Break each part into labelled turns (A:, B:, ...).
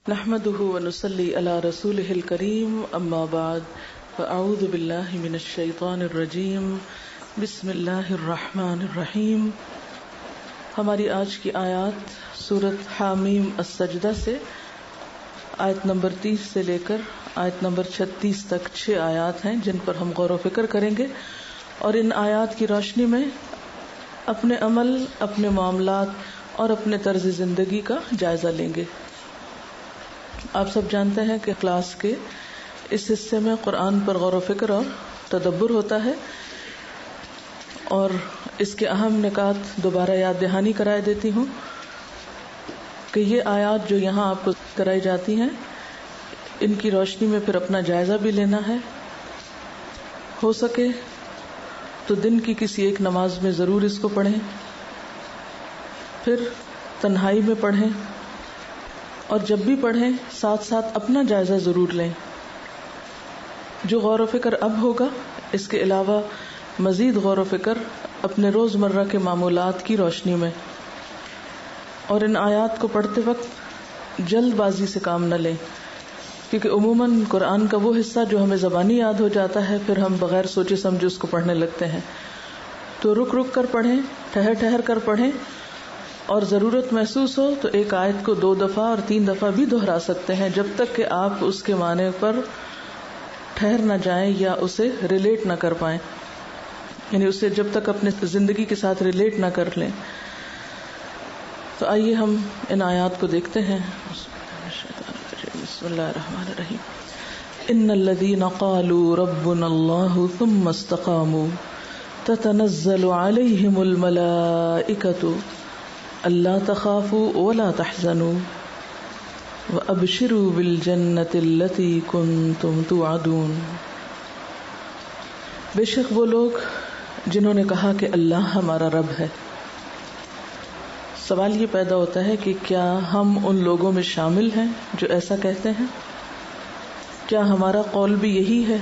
A: نحمده ونصلي على رسوله الكريم اما بعد فاعوذ بالله من الشیطان الرجیم بسم اللہ الرحمن الرحیم. ہماری آج کی آیات سورۃ حامیم السجدہ سے آیت نمبر 30 سے لے کر آیت نمبر 36 تک 6 آیات ہیں جن پر ہم غور و فکر کریں گے اور ان آیات کی روشنی میں اپنے عمل، اپنے معاملات اور اپنے طرز زندگی کا جائزہ لیں گے. آپ سب جانتے ہیں کہ کلاس کے اس حصے میں قرآن پر غور و فکر اور تدبر ہوتا ہے، اور اس کے اہم نکات دوبارہ یاد دہانی کرائے دیتی ہوں کہ یہ آیات جو یہاں آپ کو کرائی جاتی ہیں ان کی روشنی میں پھر اپنا جائزہ بھی لینا ہے. ہو سکے تو دن کی کسی ایک نماز میں ضرور اس کو پڑھیں، پھر تنہائی میں پڑھیں، اور جب بھی پڑھیں ساتھ ساتھ اپنا جائزہ ضرور لیں. جو غور و فکر اب ہوگا اس کے علاوہ مزید غور و فکر اپنے روز مرہ کے معمولات کی روشنی میں، اور ان آیات کو پڑھتے وقت جلد بازی سے کام نہ لیں، کیونکہ عموماً قرآن کا وہ حصہ جو ہمیں زبانی یاد ہو جاتا ہے پھر ہم بغیر سوچے سمجھے اس کو پڑھنے لگتے ہیں. تو رک رک کر پڑھیں، ٹھہر ٹھہر کر پڑھیں، اور ضرورت محسوس ہو تو ایک آیت کو 2 دفعہ اور 3 دفعہ بھی دہرا سکتے ہیں جب تک کہ آپ اس کے معنی پر ٹھہر نہ جائیں یا اسے ریلیٹ نہ کر پائیں، یعنی اسے جب تک اپنے زندگی کے ساتھ ریلیٹ نہ کر لیں. تو آئیے ہم ان آیات کو دیکھتے ہیں. بسم اللہ الرحمن الرحیم. ان الذین قالوا ربنا اللہ ثم استقاموا تتنزل علیہم الملائکۃ الا تخافوا ولا تحزنوا وابشروا بالجنۃ التی کنتم توعدون. بے شک وہ لوگ جنہوں نے کہا کہ اللہ ہمارا رب ہے. سوال یہ پیدا ہوتا ہے کہ کیا ہم ان لوگوں میں شامل ہیں جو ایسا کہتے ہیں؟ کیا ہمارا قول بھی یہی ہے؟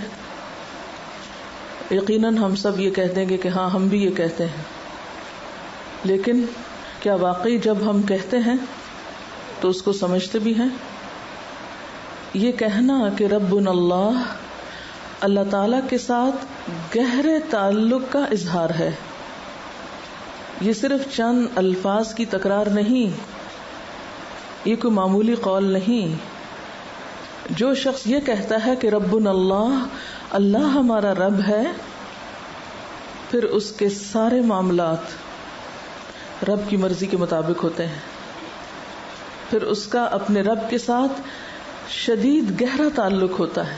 A: یقیناً ہم سب یہ کہہ دیں گے کہ ہاں ہم بھی یہ کہتے ہیں، لیکن کیا واقعی جب ہم کہتے ہیں تو اس کو سمجھتے بھی ہیں؟ یہ کہنا کہ ربنا اللہ، اللہ تعالی کے ساتھ گہرے تعلق کا اظہار ہے. یہ صرف چند الفاظ کی تکرار نہیں، یہ کوئی معمولی قول نہیں. جو شخص یہ کہتا ہے کہ ربنا اللہ، اللہ ہمارا رب ہے، پھر اس کے سارے معاملات رب کی مرضی کے مطابق ہوتے ہیں. پھر اس کا اپنے رب کے ساتھ شدید گہرا تعلق ہوتا ہے.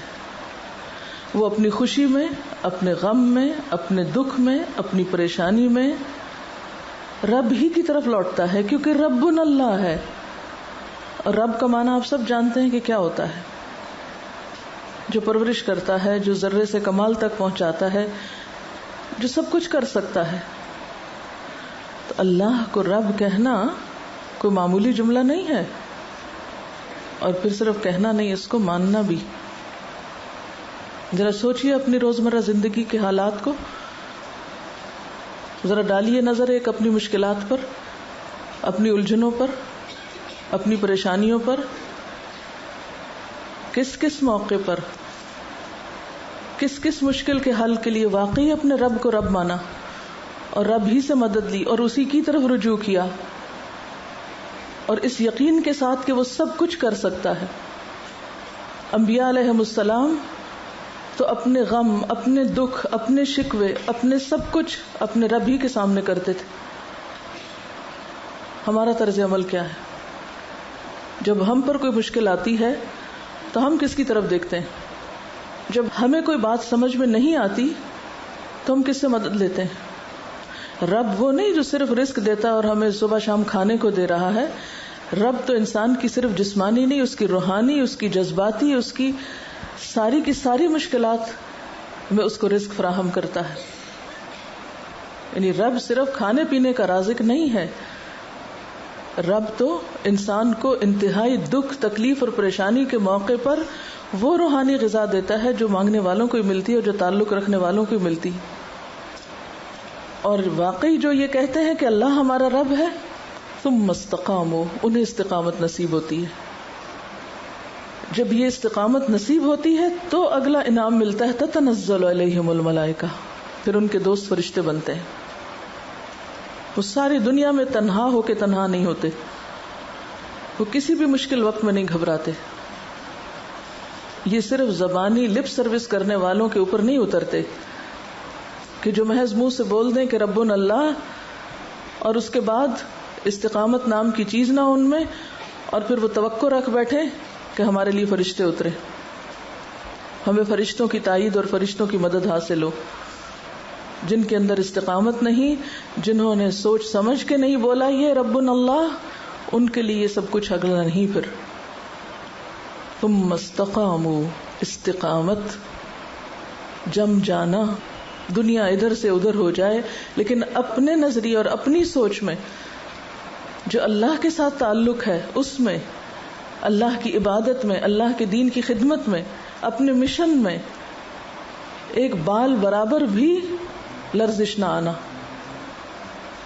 A: وہ اپنی خوشی میں، اپنے غم میں، اپنے دکھ میں، اپنی پریشانی میں رب ہی کی طرف لوٹتا ہے، کیونکہ ربنا اللہ ہے. اور رب کا معنی آپ سب جانتے ہیں کہ کیا ہوتا ہے؟ جو پرورش کرتا ہے، جو ذرے سے کمال تک پہنچاتا ہے، جو سب کچھ کر سکتا ہے. تو اللہ کو رب کہنا کوئی معمولی جملہ نہیں ہے، اور پھر صرف کہنا نہیں، اس کو ماننا بھی. ذرا سوچئے اپنی روزمرہ زندگی کے حالات کو، ذرا ڈالیے نظر ایک اپنی مشکلات پر، اپنی الجھنوں پر، اپنی پریشانیوں پر. کس کس موقع پر، کس کس مشکل کے حل کے لیے واقعی اپنے رب کو رب مانا اور رب ہی سے مدد لی اور اسی کی طرف رجوع کیا، اور اس یقین کے ساتھ کہ وہ سب کچھ کر سکتا ہے. انبیاء علیہم السلام تو اپنے غم، اپنے دکھ، اپنے شکوے، اپنے سب کچھ اپنے رب ہی کے سامنے کرتے تھے. ہمارا طرز عمل کیا ہے؟ جب ہم پر کوئی مشکل آتی ہے تو ہم کس کی طرف دیکھتے ہیں؟ جب ہمیں کوئی بات سمجھ میں نہیں آتی تو ہم کس سے مدد لیتے ہیں؟ رب وہ نہیں جو صرف رزق دیتا اور ہمیں صبح شام کھانے کو دے رہا ہے. رب تو انسان کی صرف جسمانی نہیں، اس کی روحانی، اس کی جذباتی، اس کی ساری کی ساری مشکلات میں اس کو رزق فراہم کرتا ہے. یعنی رب صرف کھانے پینے کا رازق نہیں ہے، رب تو انسان کو انتہائی دکھ، تکلیف اور پریشانی کے موقع پر وہ روحانی غذا دیتا ہے جو مانگنے والوں کو ملتی ہے اور جو تعلق رکھنے والوں کو ملتی ہے. اور واقعی جو یہ کہتے ہیں کہ اللہ ہمارا رب ہے، ثم استقاموا، انہیں استقامت نصیب ہوتی ہے. جب یہ استقامت نصیب ہوتی ہے تو اگلا انعام ملتا ہے تتنزل علیہم الملائکہ، پھر ان کے دوست فرشتے بنتے ہیں. وہ ساری دنیا میں تنہا ہو کے تنہا نہیں ہوتے، وہ کسی بھی مشکل وقت میں نہیں گھبراتے. یہ صرف زبانی لپ سروس کرنے والوں کے اوپر نہیں اترتے کہ جو محض منہ سے بول دیں کہ ربنا اللہ اور اس کے بعد استقامت نام کی چیز نہ ان میں، اور پھر وہ توقع رکھ بیٹھے کہ ہمارے لیے فرشتے اترے، ہمیں فرشتوں کی تائید اور فرشتوں کی مدد حاصل ہو. جن کے اندر استقامت نہیں، جنہوں نے سوچ سمجھ کے نہیں بولا یہ ربنا اللہ، ان کے لیے یہ سب کچھ اگلا نہیں. پھر ثم استقاموا، استقامت جم جانا، دنیا ادھر سے ادھر ہو جائے لیکن اپنے نظریے اور اپنی سوچ میں جو اللہ کے ساتھ تعلق ہے اس میں، اللہ کی عبادت میں، اللہ کے دین کی خدمت میں، اپنے مشن میں ایک بال برابر بھی لرزش نہ آنا.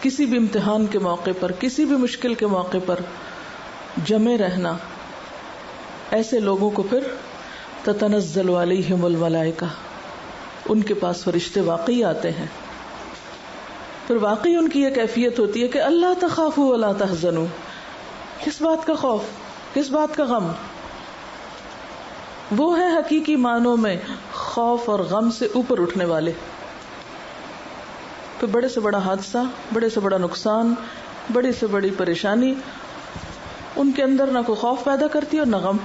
A: کسی بھی امتحان کے موقع پر، کسی بھی مشکل کے موقع پر جمے رہنا. ایسے لوگوں کو پھر تتنزل علیہم الملائکہ، ان کے پاس فرشتے واقعی آتے ہیں. پھر واقعی ان کی یہ کیفیت ہوتی ہے کہ اللہ تخافوا ولا تحزنوا. کس بات کا خوف، کس بات کا غم؟ وہ ہے حقیقی معنوں میں خوف اور غم سے اوپر اٹھنے والے. پھر بڑے سے بڑا حادثہ، بڑے سے بڑا نقصان، بڑی سے بڑی پریشانی ان کے اندر نہ کوئی خوف پیدا کرتی اور نہ غم،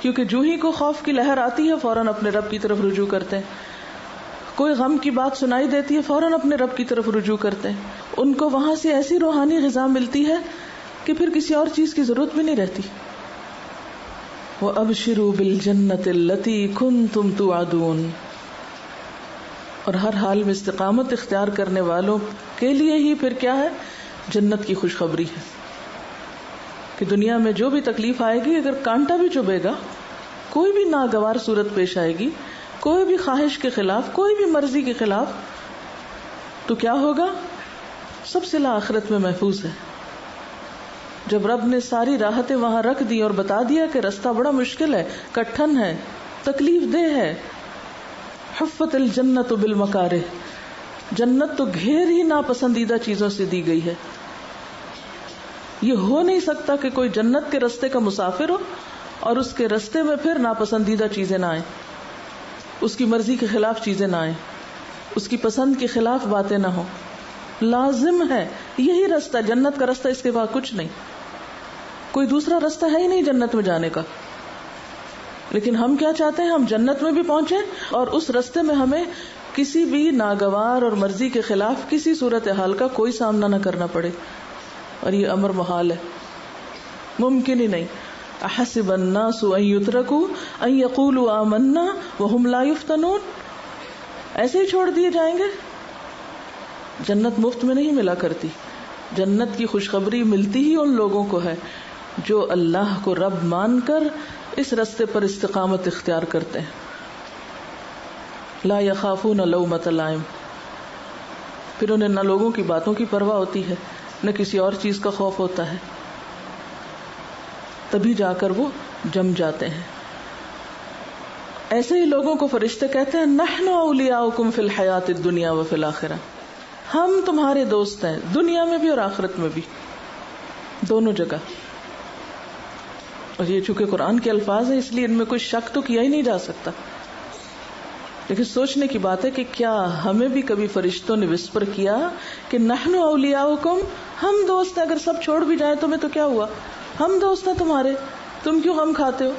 A: کیونکہ جو ہی کو خوف کی لہر آتی ہے فوراً اپنے رب کی طرف رجوع کرتے ہیں. کوئی غم کی بات سنائی دیتی ہے فوراً اپنے رب کی طرف رجوع کرتے ہیں. ان کو وہاں سے ایسی روحانی غذا ملتی ہے کہ پھر کسی اور چیز کی ضرورت بھی نہیں رہتی. وَأَبْشِرُوا بِالْجَنَّةِ الَّتِي كُنْتُمْ تُوعَدُونَ. اور ہر حال میں استقامت اختیار کرنے والوں کے لیے ہی پھر کیا ہے؟ جنت کی خوشخبری ہے کہ دنیا میں جو بھی تکلیف آئے گی، اگر کانٹا بھی چبھے گا، کوئی بھی ناگوار صورت پیش آئے گی، کوئی بھی خواہش کے خلاف، کوئی بھی مرضی کے خلاف، تو کیا ہوگا؟ سب صلہ آخرت میں محفوظ ہے. جب رب نے ساری راحتیں وہاں رکھ دی اور بتا دیا کہ رستہ بڑا مشکل ہے، کٹھن ہے، تکلیف دہ ہے. حفت الجنت بالمکارہ، جنت تو گھیر ہی ناپسندیدہ چیزوں سے دی گئی ہے. یہ ہو نہیں سکتا کہ کوئی جنت کے رستے کا مسافر ہو اور اس کے رستے میں پھر ناپسندیدہ چیزیں نہ آئیں، اس کی مرضی کے خلاف چیزیں نہ آئیں، اس کی پسند کے خلاف باتیں نہ ہوں. لازم ہے یہی رستہ، جنت کا رستہ، اس کے بعد کچھ نہیں. کوئی دوسرا رستہ ہے ہی نہیں جنت میں جانے کا. لیکن ہم کیا چاہتے ہیں؟ ہم جنت میں بھی پہنچیں اور اس رستے میں ہمیں کسی بھی ناگوار اور مرضی کے خلاف کسی صورتحال کا کوئی سامنا نہ کرنا پڑے. اور یہ امر محال ہے، ممکن ہی نہیں. احسب الناس ان يتركوا ان يقولوا آمنا وهم لا يفتنون. ایسے ہی چھوڑ دیے جائیں گے؟ جنت مفت میں نہیں ملا کرتی. جنت کی خوشخبری ملتی ہی ان لوگوں کو ہے جو اللہ کو رب مان کر اس رستے پر استقامت اختیار کرتے ہیں. لا يخافون لومۃ لائم. پھر انہیں نہ لوگوں کی باتوں کی پرواہ ہوتی ہے، نہ کسی اور چیز کا خوف ہوتا ہے. تبھی جا کر وہ جم جاتے ہیں. ایسے ہی لوگوں کو فرشتے کہتے ہیں نحن اولیاؤکم فی الحیات الدنیا وفی الآخرہ. ہم تمہارے دوست ہیں دنیا میں بھی اور آخرت میں بھی، دونوں جگہ. اور یہ چونکہ قرآن کے الفاظ ہیں اس لیے ان میں کوئی شک تو کیا ہی نہیں جا سکتا. لیکن سوچنے کی بات ہے کہ کیا ہمیں بھی کبھی فرشتوں نے وسپر کیا کہ نحن اولیاؤکم، ہم دوست ہیں، اگر سب چھوڑ بھی جائیں تمہیں تو کیا ہوا، ہم دوست ہیں تمہارے، تم کیوں غم کھاتے ہو؟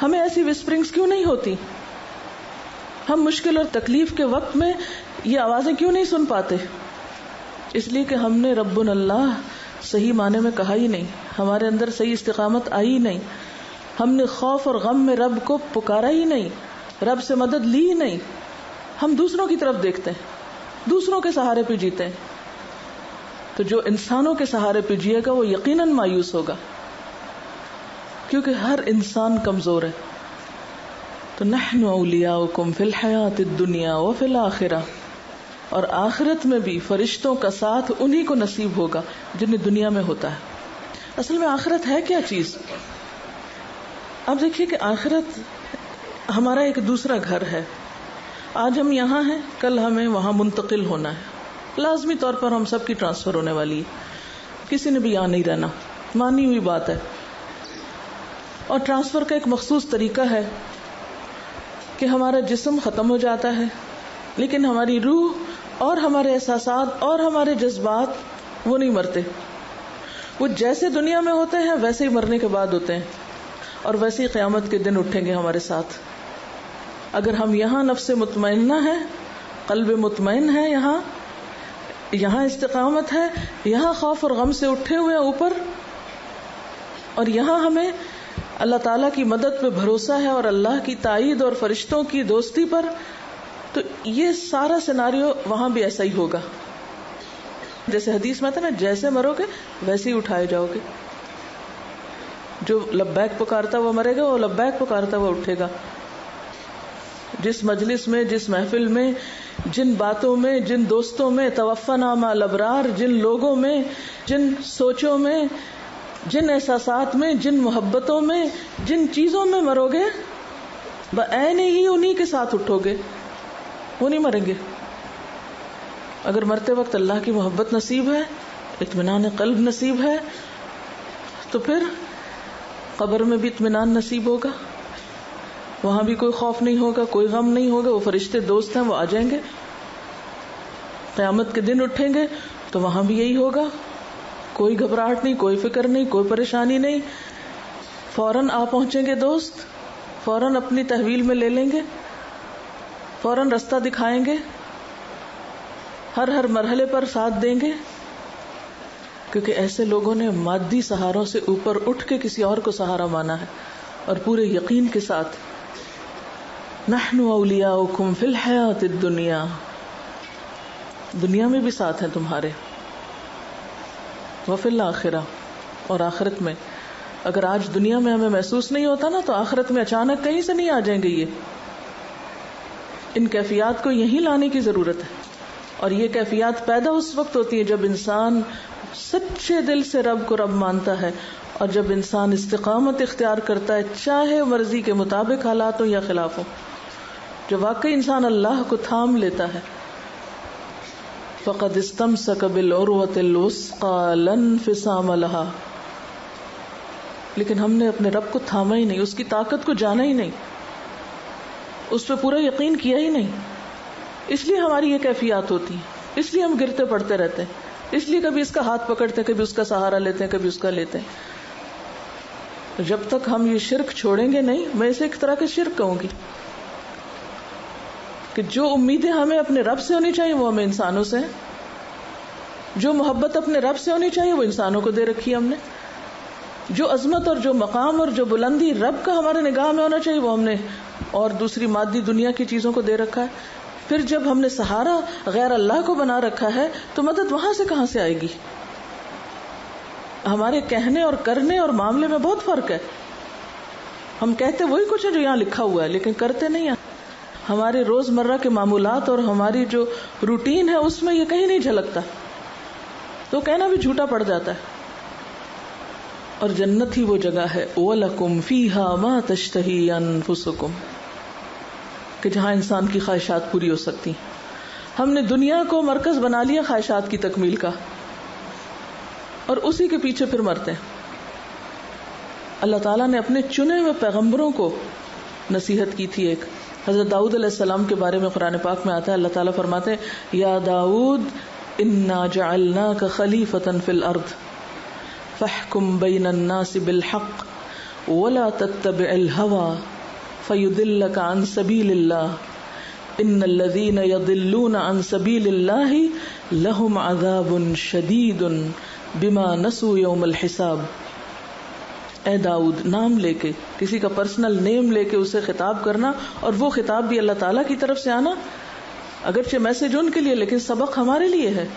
A: ہمیں ایسی وسپرنگز کیوں نہیں ہوتی؟ ہم مشکل اور تکلیف کے وقت میں یہ آوازیں کیوں نہیں سن پاتے؟ اس لیے کہ ہم نے ربنا اللہ صحیح معنی میں کہا ہی نہیں، ہمارے اندر صحیح استقامت آئی ہی نہیں. ہم نے خوف اور غم میں رب کو پکارا ہی نہیں، رب سے مدد لی ہی نہیں. ہم دوسروں کی طرف دیکھتے ہیں، دوسروں کے سہارے پہ جیتے ہیں. تو جو انسانوں کے سہارے پہ جیے گا وہ یقیناً مایوس ہوگا، کیونکہ ہر انسان کمزور ہے. تو نحن اولیاؤکم فی الحیات الدنیا وفی الآخرہ، اور آخرت میں بھی فرشتوں کا ساتھ انہی کو نصیب ہوگا جنہیں دنیا میں ہوتا ہے. اصل میں آخرت ہے کیا چیز؟ اب دیکھیے کہ آخرت ہمارا ایک دوسرا گھر ہے. آج ہم یہاں ہیں، کل ہمیں وہاں منتقل ہونا ہے. لازمی طور پر ہم سب کی ٹرانسفر ہونے والی ہے، کسی نے بھی یہاں نہیں رہنا، مانی ہوئی بات ہے. اور ٹرانسفر کا ایک مخصوص طریقہ ہے کہ ہمارا جسم ختم ہو جاتا ہے، لیکن ہماری روح اور ہمارے احساسات اور ہمارے جذبات وہ نہیں مرتے. وہ جیسے دنیا میں ہوتے ہیں ویسے ہی مرنے کے بعد ہوتے ہیں، اور ویسے ہی قیامت کے دن اٹھیں گے ہمارے ساتھ. اگر ہم یہاں نفس مطمئنہ ہے، قلب مطمئن ہے، یہاں استقامت ہے، یہاں خوف اور غم سے اٹھے ہوئے اوپر، اور یہاں ہمیں اللہ تعالیٰ کی مدد پہ بھروسہ ہے اور اللہ کی تائید اور فرشتوں کی دوستی پر، تو یہ سارا سیناریو وہاں بھی ایسا ہی ہوگا. جیسے حدیث میں تھا نا، جیسے مرو گے ویسے ہی اٹھائے جاؤ گے. جو لبیک پکارتا ہوا مرے گا، وہ لبیک پکارتا ہوا اٹھے گا. جس مجلس میں، جس محفل میں، جن باتوں میں، جن دوستوں میں، توفنا مع الابرار، جن لوگوں میں، جن سوچوں میں، جن احساسات میں، جن محبتوں میں، جن چیزوں میں مرو گے، بعین ہی انہی کے ساتھ اٹھو گے، وہ نہیں مریں گے. اگر مرتے وقت اللہ کی محبت نصیب ہے، اطمینان قلب نصیب ہے، تو پھر قبر میں بھی اطمینان نصیب ہوگا، وہاں بھی کوئی خوف نہیں ہوگا، کوئی غم نہیں ہوگا. وہ فرشتے دوست ہیں، وہ آ جائیں گے. قیامت کے دن اٹھیں گے تو وہاں بھی یہی ہوگا، کوئی گھبراہٹ نہیں، کوئی فکر نہیں، کوئی پریشانی نہیں. فوراً آ پہنچیں گے دوست، فوراً اپنی تحویل میں لے لیں گے، فوراً رستہ دکھائیں گے، ہر مرحلے پر ساتھ دیں گے. کیونکہ ایسے لوگوں نے مادی سہاروں سے اوپر اٹھ کے کسی اور کو سہارا مانا ہے، اور پورے یقین کے ساتھ نحن اولیاؤکم فی الحیات الدنیا، دنیا میں بھی ساتھ ہیں تمہارے، وفی الآخرہ، اور آخرت میں. اگر آج دنیا میں ہمیں محسوس نہیں ہوتا نا، تو آخرت میں اچانک کہیں سے نہیں آ جائیں گے. ان کیفیات کو یہیں لانے کی ضرورت ہے. اور یہ کیفیات پیدا اس وقت ہوتی ہے جب انسان سچے دل سے رب کو رب مانتا ہے، اور جب انسان استقامت اختیار کرتا ہے، چاہے مرضی کے مطابق حالات ہوں یا خلاف ہوں. جب واقعی انسان اللہ کو تھام لیتا ہے، فقد استمسک بالعروۃ الوثقی لا انفصام لها. لیکن ہم نے اپنے رب کو تھاما ہی نہیں، اس کی طاقت کو جانا ہی نہیں، اس پہ پورا یقین کیا ہی نہیں. اس لیے ہماری یہ کیفیات ہوتی ہیں، اس لیے ہم گرتے پڑتے رہتے ہیں، اس لیے کبھی اس کا ہاتھ پکڑتے ہیں، کبھی اس کا سہارا لیتے ہیں، کبھی اس کا لیتے ہیں. جب تک ہم یہ شرک چھوڑیں گے نہیں، میں اسے ایک طرح کا شرک کہوں گی، کہ جو امیدیں ہمیں اپنے رب سے ہونی چاہیے وہ ہمیں انسانوں سے ہیں، جو محبت اپنے رب سے ہونی چاہیے وہ انسانوں کو دے رکھی ہے ہم نے، جو عظمت اور جو مقام اور جو بلندی رب کا ہمارے نگاہ میں ہونا چاہیے وہ ہم نے اور دوسری مادی دنیا کی چیزوں کو دے رکھا ہے. پھر جب ہم نے سہارا غیر اللہ کو بنا رکھا ہے تو مدد وہاں سے کہاں سے آئے گی؟ ہمارے کہنے اور کرنے اور معاملے میں بہت فرق ہے. ہم کہتے وہی کچھ ہے جو یہاں لکھا ہوا ہے، لیکن کرتے نہیں ہیں. ہمارے روز مرہ کے معمولات اور ہماری جو روٹین ہے اس میں یہ کہیں نہیں جھلکتا، تو کہنا بھی جھوٹا پڑ جاتا ہے. اور جنت ہی وہ جگہ ہے وَلَكُمْ فِيهَا مَا تَشْتَهِي أَنفُسُكُمْ، کہ جہاں انسان کی خواہشات پوری ہو سکتی. ہم نے دنیا کو مرکز بنا لیا خواہشات کی تکمیل کا، اور اسی کے پیچھے پھر مرتے ہیں. اللہ تعالیٰ نے اپنے چنے ہوئے پیغمبروں کو نصیحت کی تھی. ایک حضرت داؤد علیہ السلام کے بارے میں قرآن پاک میں آتا ہے، اللہ تعالیٰ فرماتے ہیں یا داؤد انا جعلناک خلیفۃ فی الارض فاحکم بین الناس بالحق ولا تتبع الهوى فیضلک عن سبیل اللہ ان الذین یضلون عن سبیل اللہ لہم عذاب شدید بما نسوا یوم الحساب. اے داؤد، نام لے کے، کسی کا پرسنل نیم لے کے اسے خطاب کرنا، اور وہ خطاب بھی اللہ تعالیٰ کی طرف سے آنا، اگرچہ میسج ان کے لیے لیکن سبق ہمارے لیے ہے.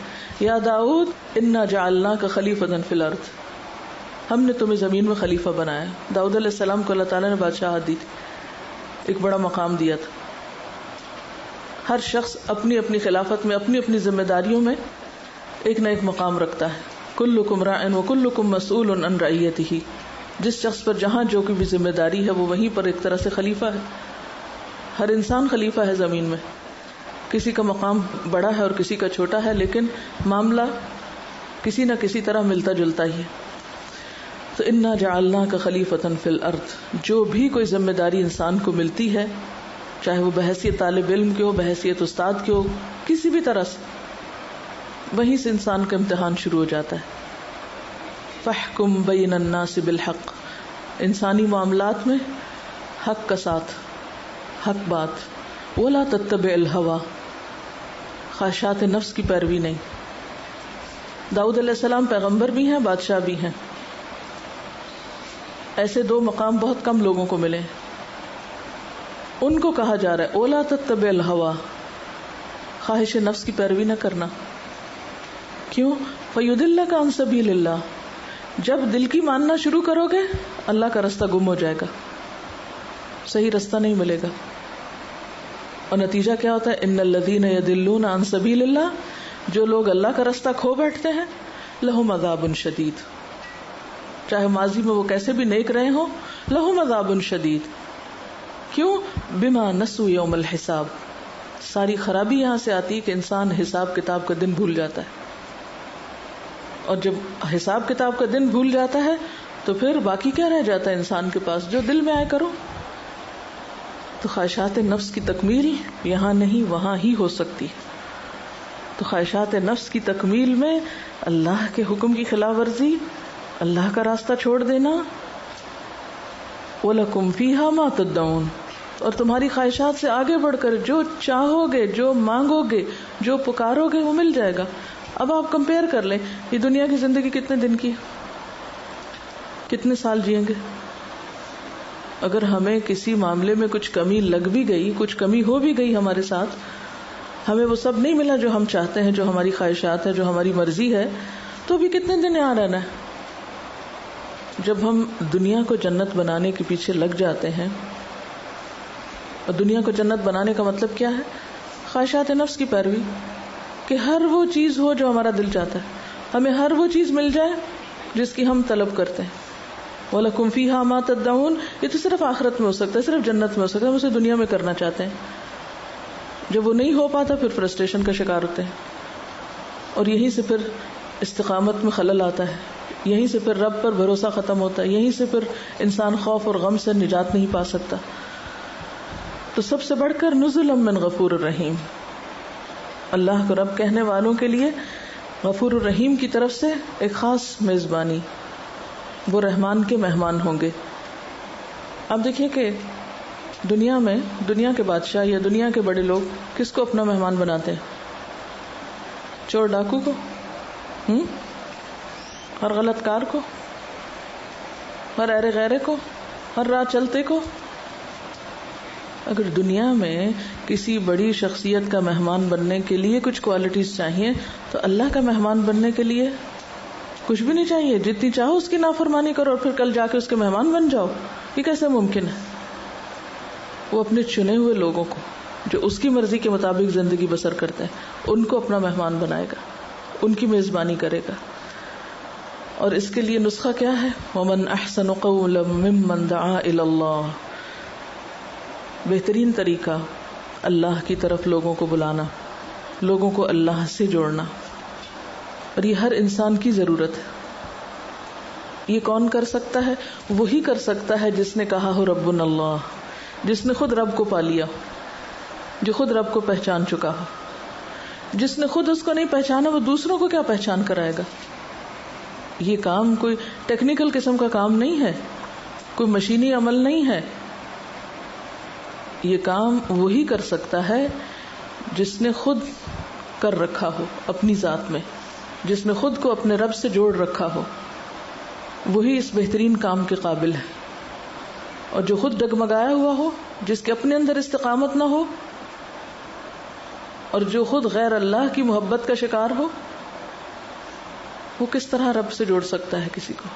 A: یا داؤد انا جعلناک خلیفۃ فی الارض، ہم نے تمہیں زمین میں خلیفہ بنایا. داؤد علیہ السلام کو اللہ تعالیٰ نے بادشاہت دی تھی، ایک بڑا مقام دیا تھا. ہر شخص اپنی اپنی خلافت میں اپنی اپنی ذمہ داریوں میں ایک نہ ایک مقام رکھتا ہے. کلکم راع وکلکم مسئول عن رعیتہ، جس شخص پر جہاں جو کوئی بھی ذمہ داری ہے وہ وہیں پر ایک طرح سے خلیفہ ہے. ہر انسان خلیفہ ہے زمین میں، کسی کا مقام بڑا ہے اور کسی کا چھوٹا ہے، لیکن معاملہ کسی نہ کسی طرح ملتا جلتا ہی ہے. تو انا جعلناک خلیفۃ فی الارض، جو بھی کوئی ذمہ داری انسان کو ملتی ہے، چاہے وہ بحیثیت طالب علم کی ہو، بحیثیت استاد کی ہو، کسی بھی طرح سے، وہیں سے انسان کا امتحان شروع ہو جاتا ہے. فاحکم بین الناس بالحق، انسانی معاملات میں حق کا ساتھ، حق بات. ولا تتبع الہوی، خواہشات نفس کی پیروی نہیں. داؤد علیہ السلام پیغمبر بھی ہیں، بادشاہ بھی ہیں. ایسے دو مقام بہت کم لوگوں کو ملے. ان کو کہا جا رہا ہے اولا تتبع الہوی، خواہش نفس کی پیروی نہ کرنا. کیوں؟ فیضلک عن سبیل اللہ، جب دل کی ماننا شروع کرو گے اللہ کا راستہ گم ہو جائے گا، صحیح راستہ نہیں ملے گا. اور نتیجہ کیا ہوتا ہے؟ ان الذین یضلون عن سبیل اللہ، جو لوگ اللہ کا راستہ کھو بیٹھتے ہیں، لہم عذاب شدید، چاہے ماضی میں وہ کیسے بھی نیک رہے ہوں، لہم عذاب شدید. کیوں؟ بما نسوا یوم الحساب. ساری خرابی یہاں سے آتی ہے کہ انسان حساب کتاب کا دن بھول جاتا ہے، اور جب حساب کتاب کا دن بھول جاتا ہے تو پھر باقی کیا رہ جاتا ہے انسان کے پاس؟ جو دل میں آئے کرو. تو خواہشات نفس کی تکمیل یہاں نہیں وہاں ہی ہو سکتی. تو خواہشات نفس کی تکمیل میں اللہ کے حکم کی خلاف ورزی، اللہ کا راستہ چھوڑ دینا. وَلَكُمْ فِيهَا مَا تَدَّعُونَ، اور تمہاری خواہشات سے آگے بڑھ کر جو چاہو گے، جو مانگو گے، جو پکارو گے وہ مل جائے گا. اب آپ کمپیئر کر لیں، یہ دنیا کی زندگی کتنے دن کی، کتنے سال جئیں گے. اگر ہمیں کسی معاملے میں کچھ کمی لگ بھی گئی، کچھ کمی ہو بھی گئی ہمارے ساتھ، ہمیں وہ سب نہیں ملا جو ہم چاہتے ہیں، جو ہماری خواہشات ہے، جو ہماری مرضی ہے، تو بھی کتنے دن یہاں رہنا ہے. جب ہم دنیا کو جنت بنانے کے پیچھے لگ جاتے ہیں، اور دنیا کو جنت بنانے کا مطلب کیا ہے؟ خواہشات نفس کی پیروی، کہ ہر وہ چیز ہو جو ہمارا دل چاہتا ہے، ہمیں ہر وہ چیز مل جائے جس کی ہم طلب کرتے ہیں. وَلَكُمْ فِيهَا مَا تَدَّعُونَ، یہ تو صرف آخرت میں ہو سکتا ہے، صرف جنت میں ہو سکتا ہے. ہم اسے دنیا میں کرنا چاہتے ہیں، جب وہ نہیں ہو پاتا پھر فرسٹریشن کا شکار ہوتے ہیں، اور یہیں سے پھر استقامت میں خلل آتا ہے، یہیں سے پھر رب پر بھروسہ ختم ہوتا ہے، یہیں سے پھر انسان خوف اور غم سے نجات نہیں پا سکتا. تو سب سے بڑھ کر نزلا من غفور الرحیم، اللہ کو رب کہنے والوں کے لیے غفور الرحیم کی طرف سے ایک خاص میزبانی، وہ رحمان کے مہمان ہوں گے. آپ دیکھیے کہ دنیا میں دنیا کے بادشاہ یا دنیا کے بڑے لوگ کس کو اپنا مہمان بناتے ہیں؟ چور ڈاکو کو، ہر غلط کار کو، ہر ایرے غیرے کو، ہر راہ چلتے کو. اگر دنیا میں کسی بڑی شخصیت کا مہمان بننے کے لیے کچھ کوالٹیز چاہیے تو اللہ کا مہمان بننے کے لیے کچھ بھی نہیں چاہیے. جتنی چاہو اس کی نافرمانی کرو اور پھر کل جا کے اس کے مہمان بن جاؤ، یہ کیسے ممکن ہے؟ وہ اپنے چنے ہوئے لوگوں کو جو اس کی مرضی کے مطابق زندگی بسر کرتے ہیں ان کو اپنا مہمان بنائے گا، ان کی میزبانی کرے گا. اور اس کے لیے نسخہ کیا ہے؟ وَمَنْ أَحْسَنُ قَوْلًا مِّمَّنْ دَعَا إِلَى اللَّهِ، بہترین طریقہ اللہ کی طرف لوگوں کو بلانا، لوگوں کو اللہ سے جوڑنا. اور یہ ہر انسان کی ضرورت ہے. یہ کون کر سکتا ہے؟ وہی کر سکتا ہے جس نے کہا ہو ربنا اللہ، جس نے خود رب کو پا لیا، جو خود رب کو پہچان چکا ہو. جس نے خود اس کو نہیں پہچانا وہ دوسروں کو کیا پہچان کرائے گا؟ یہ کام کوئی ٹیکنیکل قسم کا کام نہیں ہے، کوئی مشینی عمل نہیں ہے. یہ کام وہی کر سکتا ہے جس نے خود کر رکھا ہو اپنی ذات میں، جس نے خود کو اپنے رب سے جوڑ رکھا ہو، وہی اس بہترین کام کے قابل ہے. اور جو خود ڈگمگایا ہوا ہو، جس کے اپنے اندر استقامت نہ ہو، اور جو خود غیر اللہ کی محبت کا شکار ہو، وہ کس طرح رب سے جوڑ سکتا ہے کسی کو؟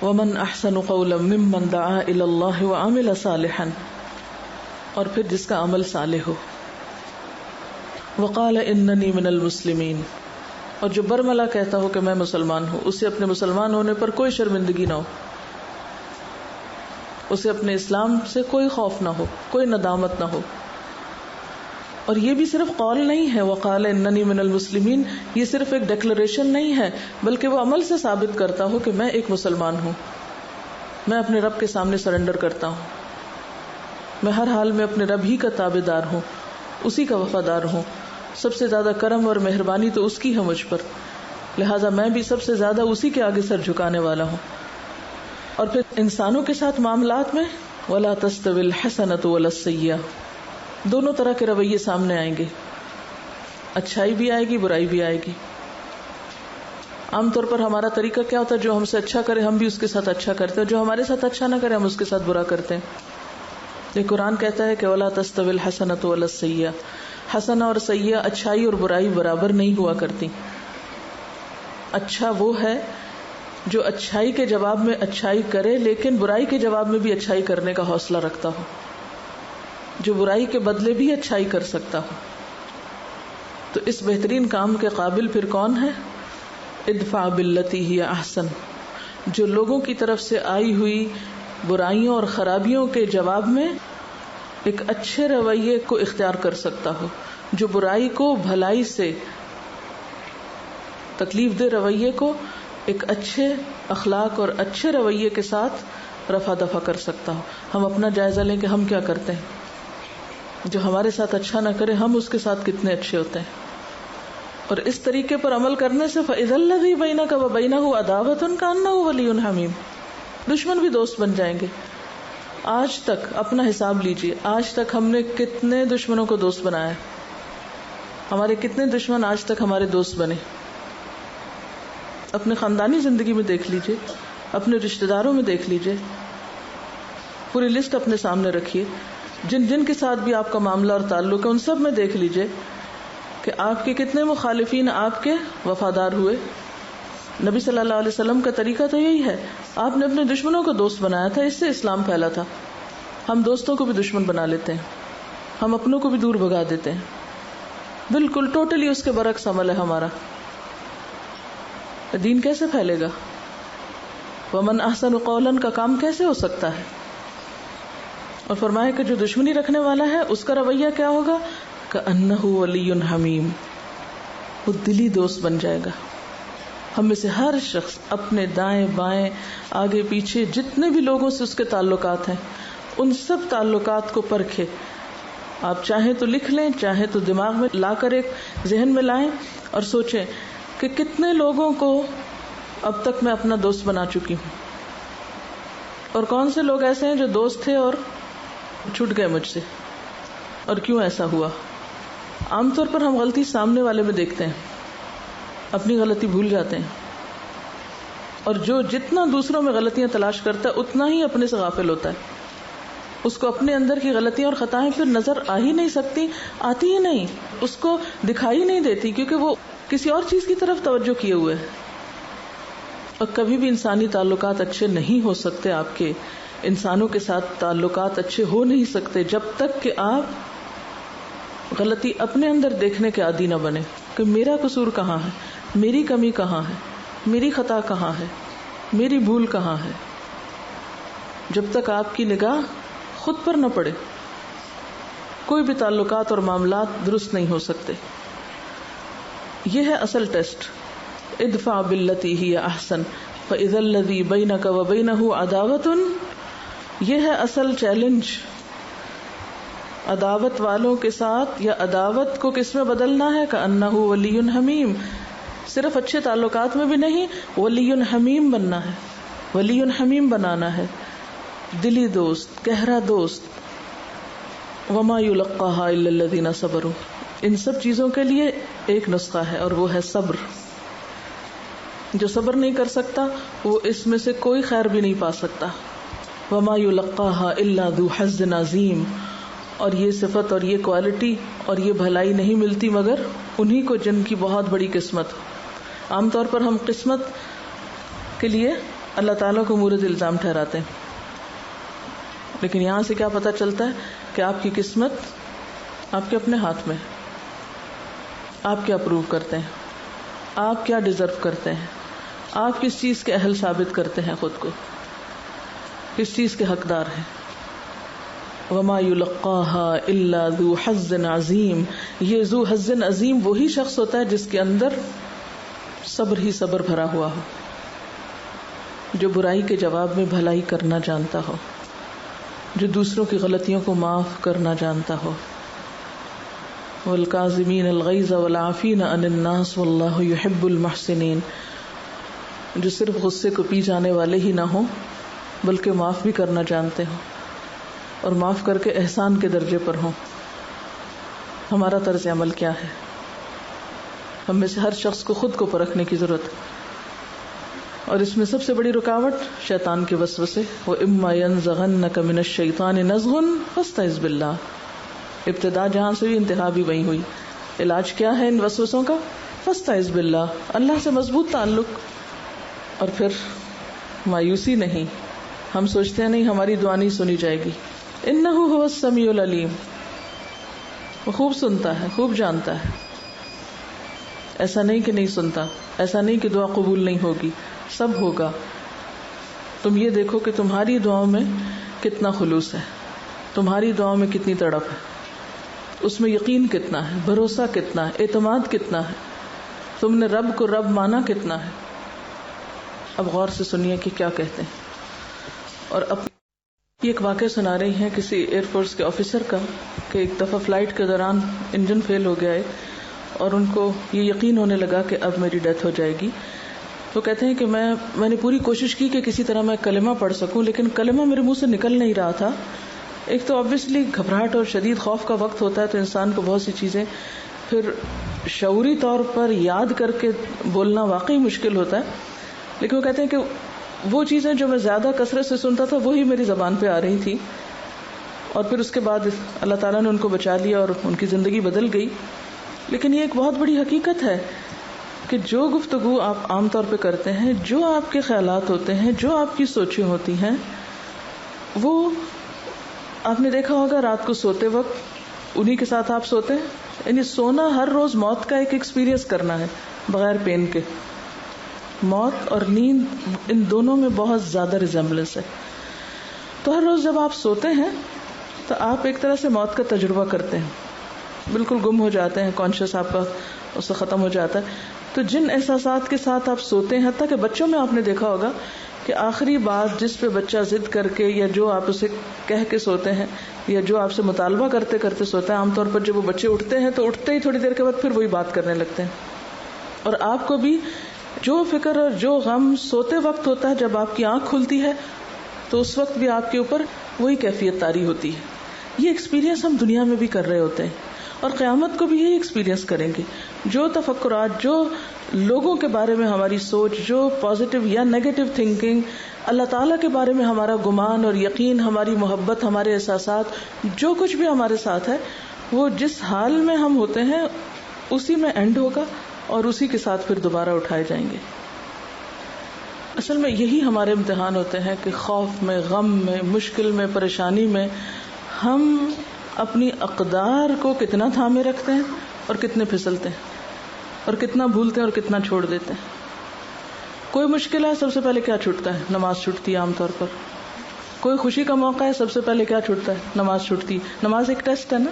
A: وَمَنْ أَحْسَنُ قَوْلًا مِّمَّنْ دَعَا إِلَى اللَّهِ وَعَمِلَ صَالِحًا، اور پھر جس کا عمل صالح ہو. وَقَالَ إِنَّنِي مِنَ الْمُسْلِمِينَ، اور جو برملا کہتا ہو کہ میں مسلمان ہوں، اسے اپنے مسلمان ہونے پر کوئی شرمندگی نہ ہو. اسے اپنے اسلام سے کوئی خوف نہ ہو، کوئی ندامت نہ ہو. اور یہ بھی صرف قول نہیں ہے، وقال اننی من المسلمین، یہ صرف ایک ڈکلریشن نہیں ہے، بلکہ وہ عمل سے ثابت کرتا ہو کہ میں ایک مسلمان ہوں، میں اپنے رب کے سامنے سرنڈر کرتا ہوں، میں ہر حال میں اپنے رب ہی کا تابع دار ہوں، اسی کا وفادار ہوں. سب سے زیادہ کرم اور مہربانی تو اس کی ہے مجھ پر، لہٰذا میں بھی سب سے زیادہ اسی کے آگے سر جھکانے والا ہوں. اور پھر انسانوں کے ساتھ معاملات میں وَلَا تَسْتَوِي الْحَسَنَةُ وَلَا السَّيِّئَةُ، دونوں طرح کے رویے سامنے آئیں گے، اچھائی بھی آئے گی، برائی بھی آئے گی. عام طور پر ہمارا طریقہ کیا ہوتا ہے، جو ہم سے اچھا کرے ہم بھی اس کے ساتھ اچھا کرتے ہیں، جو ہمارے ساتھ اچھا نہ کرے ہم اس کے ساتھ برا کرتے ہیں. یہ قرآن کہتا ہے کہ وَلَا تَسْتَوِي الْحَسَنَةُ وَلَا السَّيِّئَةُ، حسنہ اور سیئہ، اچھائی اور برائی برابر نہیں ہوا کرتی. اچھا وہ ہے جو اچھائی کے جواب میں اچھائی کرے لیکن برائی کے جواب میں بھی اچھائی کرنے کا حوصلہ رکھتا ہو، جو برائی کے بدلے بھی اچھائی کر سکتا ہو. تو اس بہترین کام کے قابل پھر کون ہے؟ ادفع باللتی ہی احسن، جو لوگوں کی طرف سے آئی ہوئی برائیوں اور خرابیوں کے جواب میں ایک اچھے رویے کو اختیار کر سکتا ہو، جو برائی کو بھلائی سے، تکلیف دہ رویے کو ایک اچھے اخلاق اور اچھے رویے کے ساتھ رفع دفع کر سکتا ہو. ہم اپنا جائزہ لیں کہ ہم کیا کرتے ہیں، جو ہمارے ساتھ اچھا نہ کرے ہم اس کے ساتھ کتنے اچھے ہوتے ہیں. اور اس طریقے پر عمل کرنے سے فَإِذَا الَّذِي بَيْنَكَ وَبَيْنَهُ عَدَاوَةٌ كَأَنَّهُ وَلِيٌّ حَمِيمٌ، دشمن بھی دوست بن جائیں گے. آج تک اپنا حساب لیجئے، آج تک ہم نے کتنے دشمنوں کو دوست بنایا، ہمارے کتنے دشمن آج تک ہمارے دوست بنے. اپنے خاندانی زندگی میں دیکھ لیجئے، اپنے رشتہ داروں میں دیکھ لیجئے، پوری لسٹ اپنے سامنے رکھیے، جن جن کے ساتھ بھی آپ کا معاملہ اور تعلق ہے ان سب میں دیکھ لیجئے کہ آپ کے کتنے مخالفین آپ کے وفادار ہوئے. نبی صلی اللہ علیہ وسلم کا طریقہ تو یہی ہے، آپ نے اپنے دشمنوں کو دوست بنایا تھا، اس سے اسلام پھیلا تھا. ہم دوستوں کو بھی دشمن بنا لیتے ہیں، ہم اپنوں کو بھی دور بھگا دیتے ہیں. بالکل ٹوٹلی اس کے برعکس عمل ہے ہمارا. دین کیسے پھیلے گا؟ ومن احسن قولا کا کام کیسے ہو سکتا ہے؟ اور فرمایا کہ جو دشمنی رکھنے والا ہے اس کا رویہ کیا ہوگا؟ کأنہ ولی حمیم، وہ دلی دوست بن جائے گا. ہم میں سے ہر شخص اپنے دائیں بائیں آگے پیچھے جتنے بھی لوگوں سے اس کے تعلقات ہیں ان سب تعلقات کو پرکھے. آپ چاہیں تو لکھ لیں، چاہیں تو دماغ میں لا کر ایک ذہن میں لائیں اور سوچیں کہ کتنے لوگوں کو اب تک میں اپنا دوست بنا چکی ہوں، اور کون سے لوگ ایسے ہیں جو دوست تھے اور چھوٹ گئے مجھ سے، اور کیوں ایسا ہوا. عام طور پر ہم غلطی سامنے والے میں دیکھتے ہیں، اپنی غلطی بھول جاتے ہیں، اور جو جتنا دوسروں میں غلطیاں تلاش کرتا ہے اتنا ہی اپنے سے غافل ہوتا ہے. اس کو اپنے اندر کی غلطیاں اور خطائیں پھر نظر آ ہی نہیں سکتی، آتی ہی نہیں، اس کو دکھائی نہیں دیتی، کیونکہ وہ کسی اور چیز کی طرف توجہ کیے ہوئے ہے. اور کبھی بھی انسانی تعلقات اچھے نہیں ہو سکتے، آپ کے انسانوں کے ساتھ تعلقات اچھے ہو نہیں سکتے جب تک کہ آپ غلطی اپنے اندر دیکھنے کے عادی نہ بنے کہ میرا قصور کہاں ہے، میری کمی کہاں ہے، میری خطا کہاں ہے، میری بھول کہاں ہے. جب تک آپ کی نگاہ خود پر نہ پڑے کوئی بھی تعلقات اور معاملات درست نہیں ہو سکتے. یہ ہے اصل ٹیسٹ. ادفع باللتی ہی احسن فاذا الذی بینک وبینہ عداوۃ، یہ ہے اصل چیلنج. عداوت والوں کے ساتھ یا عداوت کو کس میں بدلنا ہے؟ کأنہ ولی حمیم. صرف اچھے تعلقات میں بھی نہیں، ولی حمیم بننا ہے، ولی حمیم بنانا ہے، دلی دوست، گہرا دوست. وما یلقاها الا الذین صبروا. ان سب چیزوں کے لیے ایک نسخہ ہے اور وہ ہے صبر. جو صبر نہیں کر سکتا وہ اس میں سے کوئی خیر بھی نہیں پا سکتا. وما یلقاها الا ذو حظ عظیم. اور یہ صفت اور یہ کوالٹی اور یہ بھلائی نہیں ملتی مگر انہی کو جن کی بہت بڑی قسمت ہو. عام طور پر ہم قسمت کے لیے اللہ تعالیٰ کو مورد الزام ٹھہراتے ہیں، لیکن یہاں سے کیا پتہ چلتا ہے کہ آپ کی قسمت آپ کے اپنے ہاتھ میں. آپ کیا پروو کرتے ہیں، آپ کیا ڈیزرو کرتے ہیں، آپ کس چیز کے اہل ثابت کرتے ہیں خود کو. کس چیز کے حقدار ہیں. وما يلقاها الا ذو حظ عظیم. یہ ذو حظ عظیم وہی شخص ہوتا ہے جس کے اندر صبر ہی صبر بھرا ہوا ہو، جو برائی کے جواب میں بھلائی کرنا جانتا ہو، جو دوسروں کی غلطیوں کو معاف کرنا جانتا ہو. والکاظمین الغیظ والعافین عن الناس واللہ یحب المحسنین. جو صرف غصے کو پی جانے والے ہی نہ ہوں بلکہ معاف بھی کرنا جانتے ہوں اور معاف کر کے احسان کے درجے پر ہوں. ہمارا طرز عمل کیا ہے؟ ہم میں سے ہر شخص کو خود کو پرکھنے کی ضرورت ہے، اور اس میں سب سے بڑی رکاوٹ شیطان کے وسوسے. وَإِمَّا يَنزَغَنَّكَ مِنَ الشَّيْطَانِ نَزْغٌ فَاسْتَعِذْ بِاللَّهِ. ابتدا جہاں سے بھی انتہا بھی وہیں ہوئی. علاج کیا ہے ان وسوسوں کا؟ فَاسْتَعِذْ بِاللَّهِ، اللہ سے مضبوط تعلق. اور پھر مایوسی نہیں. ہم سوچتے ہیں نہیں ہماری دعا نہیں سنی جائے گی. إِنَّهُ هُوَ السَّمِيعُ الْعَلِيمُ. وہ خوب سنتا ہے، خوب جانتا ہے. ایسا نہیں کہ نہیں سنتا، ایسا نہیں کہ دعا قبول نہیں ہوگی، سب ہوگا. تم یہ دیکھو کہ تمہاری دعاؤں میں کتنا خلوص ہے، تمہاری دعاؤں میں کتنی تڑپ ہے، اس میں یقین کتنا ہے، بھروسہ کتنا ہے، اعتماد کتنا ہے، تم نے رب کو رب مانا کتنا ہے. اب غور سے سنیے کہ کیا کہتے ہیں. اور اب یہ ایک واقعہ سنا رہی ہیں کسی ایئر فورس کے آفیسر کا کہ ایک دفعہ فلائٹ کے دوران انجن فیل ہو گیا ہے اور ان کو یہ یقین ہونے لگا کہ اب میری ڈیتھ ہو جائے گی. تو کہتے ہیں کہ میں نے پوری کوشش کی کہ کسی طرح میں کلمہ پڑھ سکوں، لیکن کلمہ میرے منہ سے نکل نہیں رہا تھا. ایک تو آبویسلی گھبراہٹ اور شدید خوف کا وقت ہوتا ہے تو انسان کو بہت سی چیزیں پھر شعوری طور پر یاد کر کے بولنا واقعی مشکل ہوتا ہے. لیکن وہ کہتے ہیں کہ وہ چیزیں جو میں زیادہ کثرت سے سنتا تھا وہی میری زبان پہ آ رہی تھی، اور پھر اس کے بعد اللہ تعالیٰ نے ان کو بچا لیا اور ان کی زندگی بدل گئی. لیکن یہ ایک بہت بڑی حقیقت ہے کہ جو گفتگو آپ عام طور پہ کرتے ہیں، جو آپ کے خیالات ہوتے ہیں، جو آپ کی سوچیں ہوتی ہیں، وہ آپ نے دیکھا ہوگا رات کو سوتے وقت انہی کے ساتھ آپ سوتے ہیں. یعنی سونا ہر روز موت کا ایک ایکسپیرینس کرنا ہے بغیر پین کے. موت اور نیند ان دونوں میں بہت زیادہ ریزمبلنس ہے. تو ہر روز جب آپ سوتے ہیں تو آپ ایک طرح سے موت کا تجربہ کرتے ہیں، بالکل گم ہو جاتے ہیں، کانشیس آپ کا اس سے ختم ہو جاتا ہے. تو جن احساسات کے ساتھ آپ سوتے ہیں، حتیٰ کہ بچوں میں آپ نے دیکھا ہوگا کہ آخری بات جس پہ بچہ ضد کر کے یا جو آپ اسے کہہ کے سوتے ہیں یا جو آپ سے مطالبہ کرتے کرتے سوتا ہے، عام طور پر جب وہ بچے اٹھتے ہیں تو اٹھتے ہی تھوڑی دیر کے بعد پھر وہی بات کرنے لگتے ہیں. اور آپ کو بھی جو فکر اور جو غم سوتے وقت ہوتا ہے، جب آپ کی آنکھ کھلتی ہے تو اس وقت بھی آپ کے اوپر وہی کیفیت طاری ہوتی ہے. یہ ایکسپیرینس ہم دنیا میں بھی کر رہے ہوتے ہیں اور قیامت کو بھی یہی ایکسپیرینس کریں گے. جو تفکرات، جو لوگوں کے بارے میں ہماری سوچ، جو پازیٹیو یا نیگیٹو تھنکنگ، اللہ تعالیٰ کے بارے میں ہمارا گمان اور یقین، ہماری محبت، ہمارے احساسات، جو کچھ بھی ہمارے ساتھ ہے، وہ جس حال میں ہم ہوتے ہیں اسی میں اینڈ ہوگا اور اسی کے ساتھ پھر دوبارہ اٹھائے جائیں گے. اصل میں یہی ہمارے امتحان ہوتے ہیں کہ خوف میں، غم میں، مشکل میں، پریشانی میں ہم اپنی اقدار کو کتنا تھامے رکھتے ہیں اور کتنے پھسلتے ہیں اور کتنا بھولتے ہیں اور کتنا چھوڑ دیتے ہیں. کوئی مشکل ہے، سب سے پہلے کیا چھوٹتا ہے؟ نماز چھوٹتی ہے عام طور پر. کوئی خوشی کا موقع ہے، سب سے پہلے کیا چھوٹتا ہے؟ نماز چھوٹتی. نماز ایک ٹیسٹ ہے نا،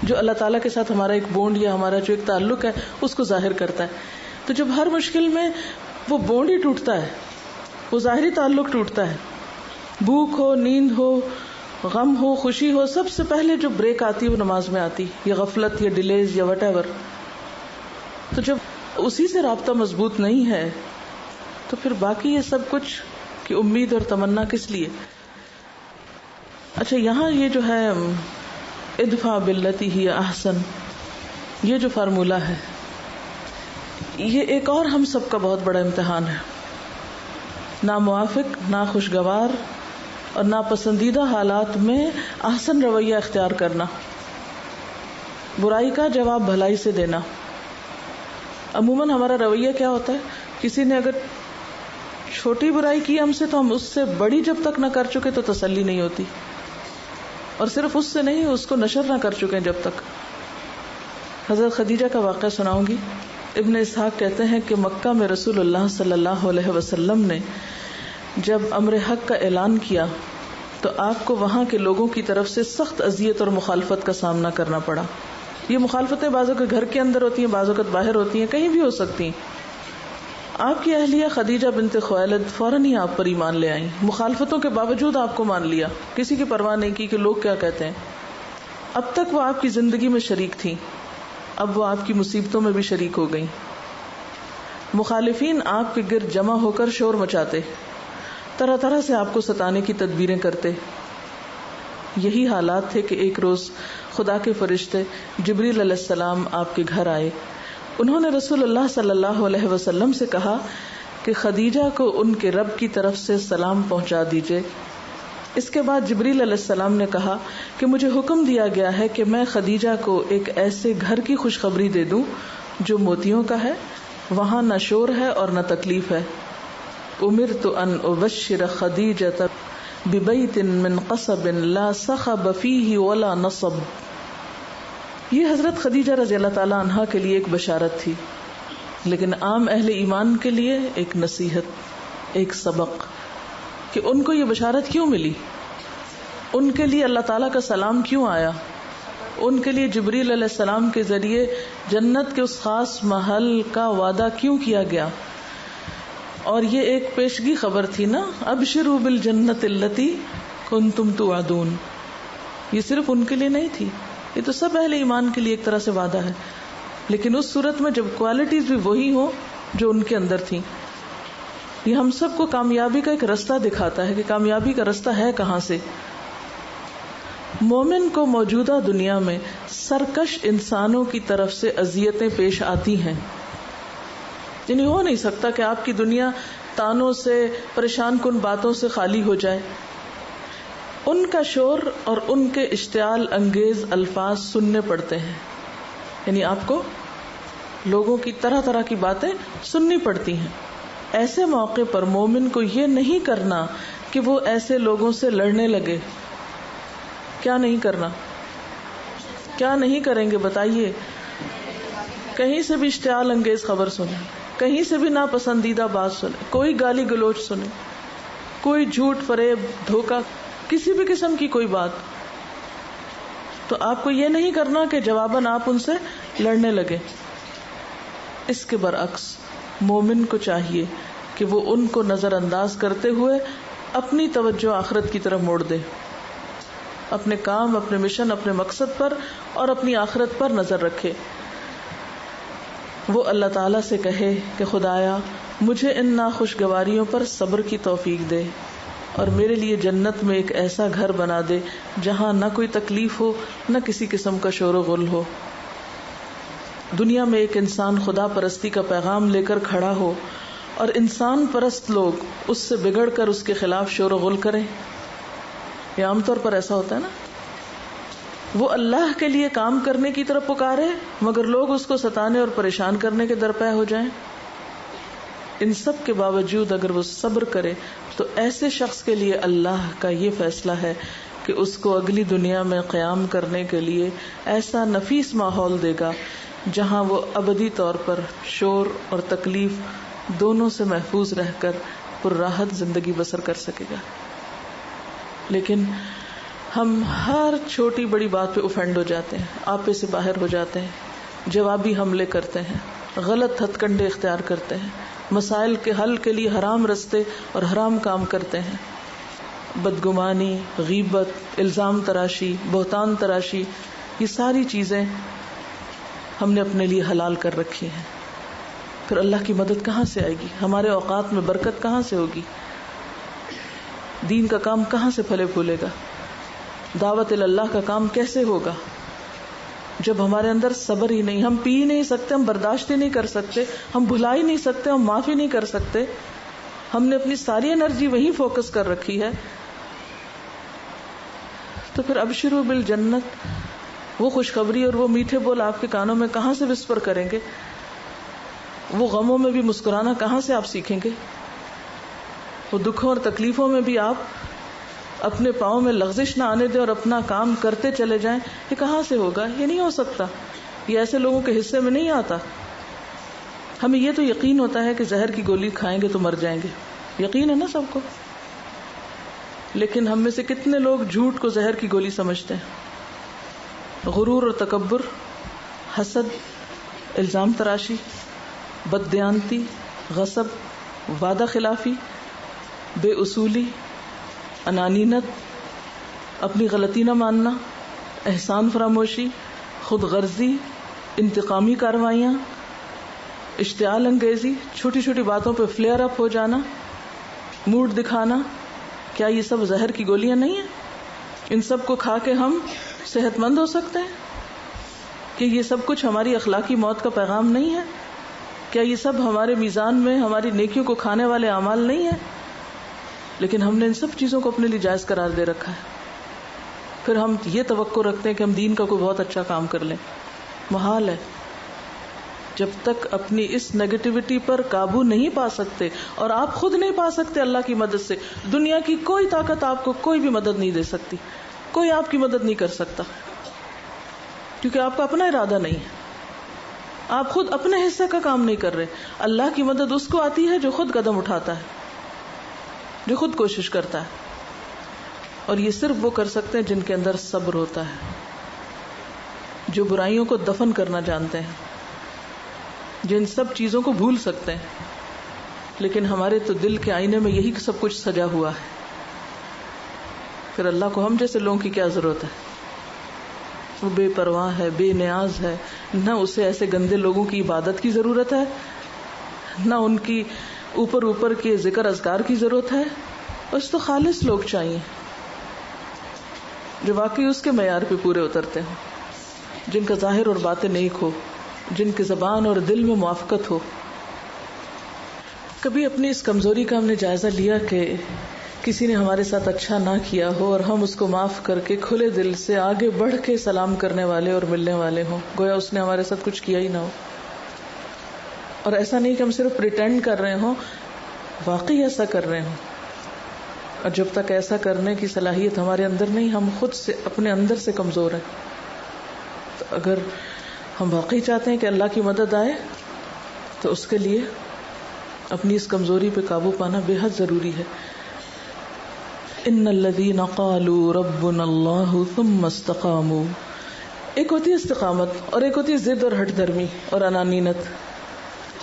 A: جو اللہ تعالیٰ کے ساتھ ہمارا ایک بونڈ یا ہمارا جو ایک تعلق ہے اس کو ظاہر کرتا ہے. تو جب ہر مشکل میں وہ بونڈ ہی ٹوٹتا ہے، وہ ظاہری تعلق ٹوٹتا ہے، بھوک ہو، نیند ہو، غم ہو، خوشی ہو، سب سے پہلے جو بریک آتی ہے وہ نماز میں آتی، یا غفلت یا ڈیلیز یا وٹ ایور. تو جب اسی سے رابطہ مضبوط نہیں ہے تو پھر باقی یہ سب کچھ کی امید اور تمنا کس لیے؟ اچھا، یہاں یہ جو ہے ادفع باللتی ہی احسن، یہ جو فارمولہ ہے، یہ ایک اور ہم سب کا بہت بڑا امتحان ہے. ناموافق، ناخوشگوار اور ناپسندیدہ حالات میں احسن رویہ اختیار کرنا، برائی کا جواب بھلائی سے دینا. عموماً ہمارا رویہ کیا ہوتا ہے؟ کسی نے اگر چھوٹی برائی کی ہم سے تو ہم اس سے بڑی جب تک نہ کر چکے تو تسلی نہیں ہوتی، اور صرف اس سے نہیں، اس کو نشر نہ کر چکے جب تک. حضرت خدیجہ کا واقعہ سناؤں گی. ابن اسحاق کہتے ہیں کہ مکہ میں رسول اللہ صلی اللہ علیہ وسلم نے جب امر حق کا اعلان کیا تو آپ کو وہاں کے لوگوں کی طرف سے سخت اذیت اور مخالفت کا سامنا کرنا پڑا. یہ مخالفتیں بعضوں کے گھر کے اندر ہوتی ہیں، بعضوں کے باہر ہوتی ہیں، کہیں بھی ہو سکتی ہیں. آپ کی اہلیہ خدیجہ بنت خویلد فوراً ہی آپ پر ایمان لے آئیں، مخالفتوں کے باوجود آپ کو مان لیا، کسی کی پرواہ نہیں کی کہ لوگ کیا کہتے ہیں. اب تک وہ آپ کی زندگی میں شریک تھیں، اب وہ آپ کی مصیبتوں میں بھی شریک ہو گئیں. مخالفین آپ کے گرد جمع ہو کر شور مچاتے، طرح طرح سے آپ کو ستانے کی تدبیریں کرتے. یہی حالات تھے کہ ایک روز خدا کے فرشتے جبریل علیہ السلام آپ کے گھر آئے. انہوں نے رسول اللہ صلی اللہ علیہ وسلم سے کہا کہ خدیجہ کو ان کے رب کی طرف سے سلام پہنچا دیجئے. اس کے بعد جبریل علیہ السلام نے کہا کہ مجھے حکم دیا گیا ہے کہ میں خدیجہ کو ایک ایسے گھر کی خوشخبری دے دوں جو موتیوں کا ہے، وہاں نہ شور ہے اور نہ تکلیف ہے. امرت ان ابشر خدیجہ ببیت من قصب لا صخب فیہ ولا نصب. یہ حضرت خدیجہ رضی اللہ تعالی عنہا کے لیے ایک بشارت تھی، لیکن عام اہل ایمان کے لیے ایک نصیحت، ایک سبق کہ ان کو یہ بشارت کیوں ملی، ان کے لیے اللہ تعالیٰ کا سلام کیوں آیا، ان کے لیے جبریل علیہ السلام کے ذریعے جنت کے اس خاص محل کا وعدہ کیوں کیا گیا. اور یہ ایک پیشگی خبر تھی نا، ابشروا بالجنت التی کنتم توعدون. یہ صرف ان کے لیے نہیں تھی، یہ تو سب اہل ایمان کے لیے ایک طرح سے وعدہ ہے، لیکن اس صورت میں جب کوالٹیز بھی وہی ہوں جو ان کے اندر تھیں. یہ ہم سب کو کامیابی کا ایک رستہ دکھاتا ہے کہ کامیابی کا رستہ ہے کہاں سے. مومن کو موجودہ دنیا میں سرکش انسانوں کی طرف سے اذیتیں پیش آتی ہیں. یعنی ہو نہیں سکتا کہ آپ کی دنیا تانوں سے، پریشان کن باتوں سے خالی ہو جائے. ان کا شور اور ان کے اشتعال انگیز الفاظ سننے پڑتے ہیں. یعنی آپ کو لوگوں کی طرح طرح کی باتیں سننی پڑتی ہیں. ایسے موقع پر مومن کو یہ نہیں کرنا کہ وہ ایسے لوگوں سے لڑنے لگے. کیا نہیں کرنا؟ کیا نہیں کریں گے بتائیے؟ کہیں سے بھی اشتعال انگیز خبر سنیں، کہیں سے بھی ناپسندیدہ بات سنیں، کوئی گالی گلوچ سنیں، کوئی جھوٹ فریب دھوکہ، کسی بھی قسم کی کوئی بات، تو آپ کو یہ نہیں کرنا کہ جواباً آپ ان سے لڑنے لگے. اس کے برعکس مومن کو چاہیے کہ وہ ان کو نظر انداز کرتے ہوئے اپنی توجہ آخرت کی طرف موڑ دے، اپنے کام، اپنے مشن، اپنے مقصد پر اور اپنی آخرت پر نظر رکھے. وہ اللہ تعالیٰ سے کہے کہ خدایا مجھے ان ناخوشگواریوں پر صبر کی توفیق دے اور میرے لیے جنت میں ایک ایسا گھر بنا دے جہاں نہ کوئی تکلیف ہو، نہ کسی قسم کا شور و غل ہو. دنیا میں ایک انسان خدا پرستی کا پیغام لے کر کھڑا ہو اور انسان پرست لوگ اس سے بگڑ کر اس کے خلاف شور و غل کریں. یہ عام طور پر ایسا ہوتا ہے نا. وہ اللہ کے لیے کام کرنے کی طرف پکارے مگر لوگ اس کو ستانے اور پریشان کرنے کے درپے ہو جائیں. ان سب کے باوجود اگر وہ صبر کرے تو ایسے شخص کے لیے اللہ کا یہ فیصلہ ہے کہ اس کو اگلی دنیا میں قیام کرنے کے لیے ایسا نفیس ماحول دے گا جہاں وہ ابدی طور پر شور اور تکلیف دونوں سے محفوظ رہ کر پرراحت زندگی بسر کر سکے گا. لیکن ہم ہر چھوٹی بڑی بات پہ اوفینڈ ہو جاتے ہیں، آپے سے باہر ہو جاتے ہیں، جوابی حملے کرتے ہیں، غلط ہتھ کنڈے اختیار کرتے ہیں، مسائل کے حل کے لیے حرام رستے اور حرام کام کرتے ہیں. بدگمانی، غیبت، الزام تراشی، بہتان تراشی، یہ ساری چیزیں ہم نے اپنے لیے حلال کر رکھی ہیں. پھر اللہ کی مدد کہاں سے آئے گی؟ ہمارے اوقات میں برکت کہاں سے ہوگی؟ دین کا کام کہاں سے پھلے پھولے گا؟ دعوت اللہ کا کام کیسے ہوگا جب ہمارے اندر صبر ہی نہیں؟ ہم پی نہیں سکتے، ہم برداشت ہی نہیں کر سکتے، ہم بھلا ہی نہیں سکتے، ہم معافی نہیں کر سکتے. ہم نے اپنی ساری انرجی وہیں فوکس کر رکھی ہے. تو پھر ابشروا بالجنت، وہ خوشخبری اور وہ میٹھے بول آپ کے کانوں میں کہاں سے وسپر کریں گے؟ وہ غموں میں بھی مسکرانا کہاں سے آپ سیکھیں گے؟ وہ دکھوں اور تکلیفوں میں بھی آپ اپنے پاؤں میں لغزش نہ آنے دیں اور اپنا کام کرتے چلے جائیں. یہ کہاں سے ہوگا؟ یہ نہیں ہو سکتا. یہ ایسے لوگوں کے حصے میں نہیں آتا. ہمیں یہ تو یقین ہوتا ہے کہ زہر کی گولی کھائیں گے تو مر جائیں گے، یقین ہے نا سب کو. لیکن ہم میں سے کتنے لوگ جھوٹ کو زہر کی گولی سمجھتے ہیں. غرور اور تکبر، حسد، الزام تراشی، بددیانتی، غصب، وعدہ خلافی، بے اصولی، انانینت، اپنی غلطی نہ ماننا، احسان فراموشی، خود غرضی، انتقامی کارروائیاں، اشتعال انگیزی، چھوٹی چھوٹی باتوں پہ فلیئر اپ ہو جانا، موڈ دکھانا. کیا یہ سب زہر کی گولیاں نہیں ہیں؟ ان سب کو کھا کے ہم صحت مند ہو سکتے ہیں؟ کہ یہ سب کچھ ہماری اخلاقی موت کا پیغام نہیں ہے؟ کیا یہ سب ہمارے میزان میں ہماری نیکیوں کو کھانے والے اعمال نہیں ہیں؟ لیکن ہم نے ان سب چیزوں کو اپنے لیے جائز قرار دے رکھا ہے. پھر ہم یہ توقع رکھتے ہیں کہ ہم دین کا کوئی بہت اچھا کام کر لیں. محال ہے. جب تک اپنی اس نیگیٹیوٹی پر قابو نہیں پا سکتے، اور آپ خود نہیں پا سکتے اللہ کی مدد سے، دنیا کی کوئی طاقت آپ کو کوئی بھی مدد نہیں دے سکتی. کوئی آپ کی مدد نہیں کر سکتا، کیونکہ آپ کا اپنا ارادہ نہیں ہے. آپ خود اپنے حصے کا کام نہیں کر رہے. اللہ کی مدد اس کو آتی ہے جو خود قدم اٹھاتا ہے، جو خود کوشش کرتا ہے. اور یہ صرف وہ کر سکتے ہیں جن کے اندر صبر ہوتا ہے، جو برائیوں کو دفن کرنا جانتے ہیں، جو ان سب چیزوں کو بھول سکتے ہیں. لیکن ہمارے تو دل کے آئینے میں یہی سب کچھ سجا ہوا ہے. پھر اللہ کو ہم جیسے لوگوں کی کیا ضرورت ہے؟ وہ بے پرواہ ہے، بے نیاز ہے. نہ اسے ایسے گندے لوگوں کی عبادت کی ضرورت ہے، نہ ان کی اوپر کے ذکر اذکار کی ضرورت ہے. اس تو خالص لوگ چاہیے جو واقعی اس کے معیار پہ پورے اترتے ہوں، جن کا ظاہر اور باطن ایک ہو، جن کی زبان اور دل میں موافقت ہو. کبھی اپنی اس کمزوری کا ہم نے جائزہ لیا کہ کسی نے ہمارے ساتھ اچھا نہ کیا ہو اور ہم اس کو معاف کر کے کھلے دل سے آگے بڑھ کے سلام کرنے والے اور ملنے والے ہوں، گویا اس نے ہمارے ساتھ کچھ کیا ہی نہ ہو. اور ایسا نہیں کہ ہم صرف پریٹینڈ کر رہے ہوں، واقعی ایسا کر رہے ہوں. اور جب تک ایسا کرنے کی صلاحیت ہمارے اندر نہیں، ہم خود سے اپنے اندر سے کمزور ہیں. تو اگر ہم واقعی چاہتے ہیں کہ اللہ کی مدد آئے تو اس کے لیے اپنی اس کمزوری پہ قابو پانا بے حد ضروری ہے. ان الذین قالوا ربنا اللہ ثم استقاموا. ایک ہوتی ہے استقامت اور ایک ہوتی ہے ضد اور ہٹ دھرمی اور انانینت.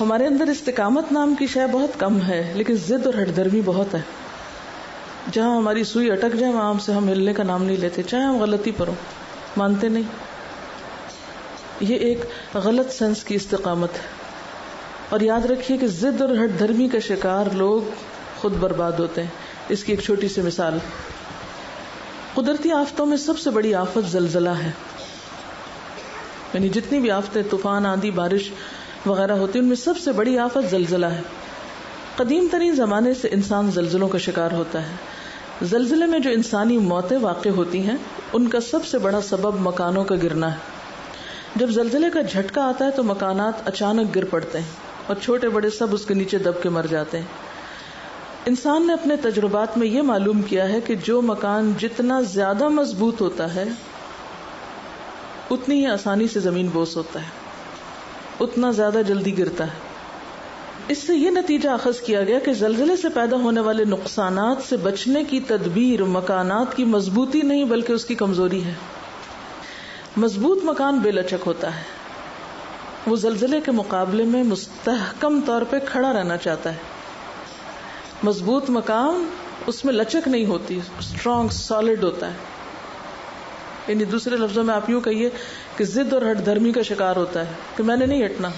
A: ہمارے اندر استقامت نام کی شے بہت کم ہے، لیکن ضد اور ہٹ دھرمی بہت ہے. جہاں ہماری سوئی اٹک جائے وہاں سے ہم ہلنے کا نام نہیں لیتے، چاہے ہم غلطی پر ہوں، مانتے نہیں. یہ ایک غلط سینس کی استقامت ہے. اور یاد رکھیے کہ ضد اور ہٹ دھرمی کا شکار لوگ خود برباد ہوتے ہیں. اس کی ایک چھوٹی سی مثال، قدرتی آفتوں میں سب سے بڑی آفت زلزلہ ہے. یعنی جتنی بھی آفتیں، طوفان، آندھی، بارش وغیرہ ہوتی ہیں، ان میں سب سے بڑی آفت زلزلہ ہے. قدیم ترین زمانے سے انسان زلزلوں کا شکار ہوتا ہے. زلزلے میں جو انسانی موتیں واقع ہوتی ہیں ان کا سب سے بڑا سبب مکانوں کا گرنا ہے. جب زلزلے کا جھٹکا آتا ہے تو مکانات اچانک گر پڑتے ہیں اور چھوٹے بڑے سب اس کے نیچے دب کے مر جاتے ہیں. انسان نے اپنے تجربات میں یہ معلوم کیا ہے کہ جو مکان جتنا زیادہ مضبوط ہوتا ہے اتنی ہی آسانی سے زمین بوس ہوتا ہے، اتنا زیادہ جلدی گرتا ہے. اس سے یہ نتیجہ اخذ کیا گیا کہ زلزلے سے پیدا ہونے والے نقصانات سے بچنے کی تدبیر مکانات کی مضبوطی نہیں بلکہ اس کی کمزوری ہے. مضبوط مکان بے لچک ہوتا ہے، وہ زلزلے کے مقابلے میں مستحکم طور پہ کھڑا رہنا چاہتا ہے. مضبوط مکان اس میں لچک نہیں ہوتی، اسٹرانگ سالڈ ہوتا ہے. یعنی دوسرے لفظوں میں آپ یوں کہیے کہ ضد اور ہٹ دھرمی کا شکار ہوتا ہے کہ میں نے نہیں ہٹنا،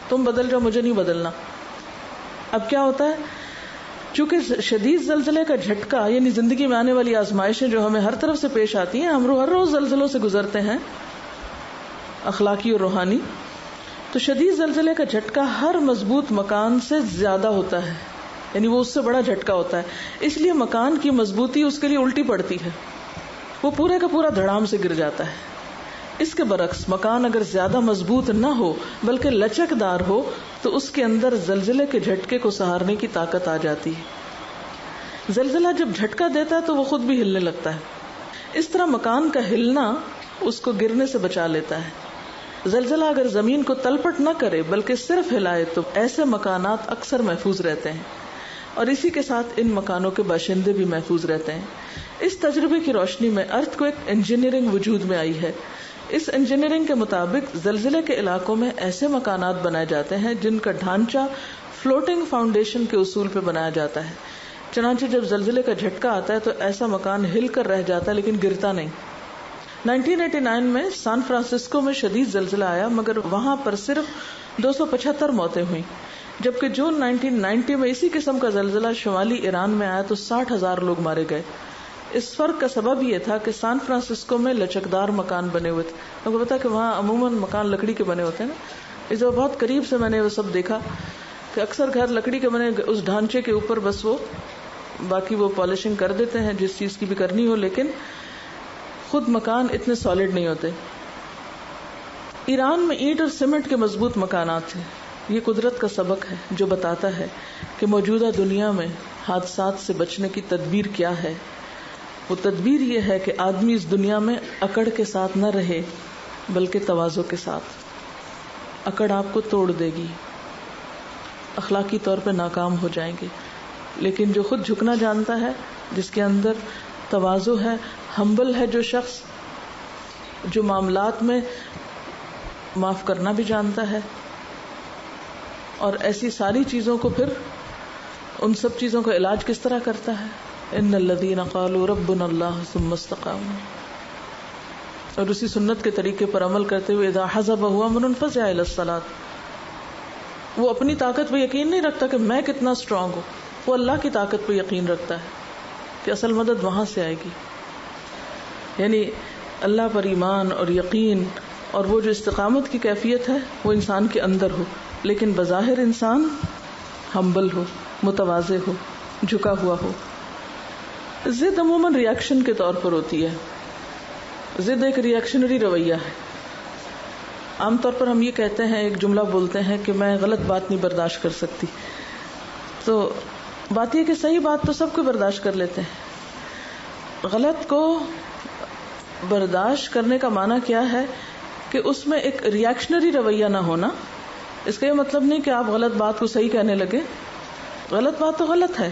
A: تم بدل جاؤ، مجھے نہیں بدلنا. اب کیا ہوتا ہے، چونکہ شدید زلزلے کا جھٹکا یعنی زندگی میں آنے والی آزمائشیں جو ہمیں ہر طرف سے پیش آتی ہیں، ہم ہر روز زلزلوں سے گزرتے ہیں، اخلاقی اور روحانی. تو شدید زلزلے کا جھٹکا ہر مضبوط مکان سے زیادہ ہوتا ہے، یعنی وہ اس سے بڑا جھٹکا ہوتا ہے. اس لیے مکان کی مضبوطی اس کے لیے الٹی پڑتی ہے، وہ پورے کا پورا دھڑام سے گر جاتا ہے. اس کے برعکس مکان اگر زیادہ مضبوط نہ ہو بلکہ لچک دار ہو تو اس کے اندر زلزلے کے جھٹکے کو سہارنے کی طاقت آ جاتی ہے. زلزلہ جب جھٹکا دیتا ہے تو وہ خود بھی ہلنے لگتا ہے. اس طرح مکان کا ہلنا اس کو گرنے سے بچا لیتا ہے. زلزلہ اگر زمین کو تلپٹ نہ کرے بلکہ صرف ہلائے تو ایسے مکانات اکثر محفوظ رہتے ہیں، اور اسی کے ساتھ ان مکانوں کے باشندے بھی محفوظ رہتے ہیں. اس تجربے کی روشنی میں ارتھ کو ایک انجینئرنگ وجود میں آئی ہے. اس انجینئرنگ کے مطابق زلزلے کے علاقوں میں ایسے مکانات بنائے جاتے ہیں جن کا ڈھانچہ فلوٹنگ فاؤنڈیشن کے اصول پہ بنایا جاتا ہے. چنانچہ جب زلزلے کا جھٹکا آتا ہے تو ایسا مکان ہل کر رہ جاتا ہے لیکن گرتا نہیں. 1989 میں سان فرانسسکو میں شدید زلزلہ آیا مگر وہاں پر صرف 275 موتیں ہوئیں، جبکہ جون 1990 میں اسی قسم کا زلزلہ شمالی ایران میں آیا تو 60,000 لوگ مارے گئے. اس فرق کا سبب یہ تھا کہ سان فرانسسکو میں لچکدار مکان بنے ہوئے تھے. آپ کو پتا کہ وہاں عموماً مکان لکڑی کے بنے ہوتے ہیں نا. اس وقت بہت قریب سے میں نے وہ سب دیکھا کہ اکثر گھر لکڑی کے بنے، اس ڈھانچے کے اوپر بس وہ باقی وہ پالشنگ کر دیتے ہیں جس چیز کی بھی کرنی ہو، لیکن خود مکان اتنے سالڈ نہیں ہوتے. ایران میں اینٹ اور سیمنٹ کے مضبوط مکانات تھے. یہ قدرت کا سبق ہے جو بتاتا ہے کہ موجودہ دنیا میں حادثات سے بچنے کی تدبیر کیا ہے. وہ تدبیر یہ ہے کہ آدمی اس دنیا میں اکڑ کے ساتھ نہ رہے بلکہ تواضع کے ساتھ. اکڑ آپ کو توڑ دے گی، اخلاقی طور پہ ناکام ہو جائیں گے. لیکن جو خود جھکنا جانتا ہے، جس کے اندر تواضع ہے، ہمبل ہے، جو شخص جو معاملات میں معاف کرنا بھی جانتا ہے اور ایسی ساری چیزوں کو پھر ان سب چیزوں کا علاج کس طرح کرتا ہے. ان الذین قالوا ربنا اللہ ثم استقاموا، اور اسی سنت کے طریقے پر عمل کرتے ہوئے اذا حزبه امر فزع الى الصلاۃ. وہ اپنی طاقت پہ یقین نہیں رکھتا کہ میں کتنا اسٹرانگ ہوں، وہ اللہ کی طاقت پہ یقین رکھتا ہے کہ اصل مدد وہاں سے آئے گی. یعنی اللہ پر ایمان اور یقین اور وہ جو استقامت کی کیفیت ہے وہ انسان کے اندر ہو، لیکن بظاہر انسان ہمبل ہو، متواضع ہو، جھکا ہوا ہو. ضد عموماً ریاکشن کے طور پر ہوتی ہے. ضد ایک ریاکشنری رویہ ہے. عام طور پر ہم یہ کہتے ہیں، ایک جملہ بولتے ہیں کہ میں غلط بات نہیں برداشت کر سکتی. تو بات یہ کہ صحیح بات تو سب کو برداشت کر لیتے ہیں. غلط کو برداشت کرنے کا معنی کیا ہے کہ اس میں ایک ریاکشنری رویہ نہ ہونا. اس کا یہ مطلب نہیں کہ آپ غلط بات کو صحیح کہنے لگے. غلط بات تو غلط ہے،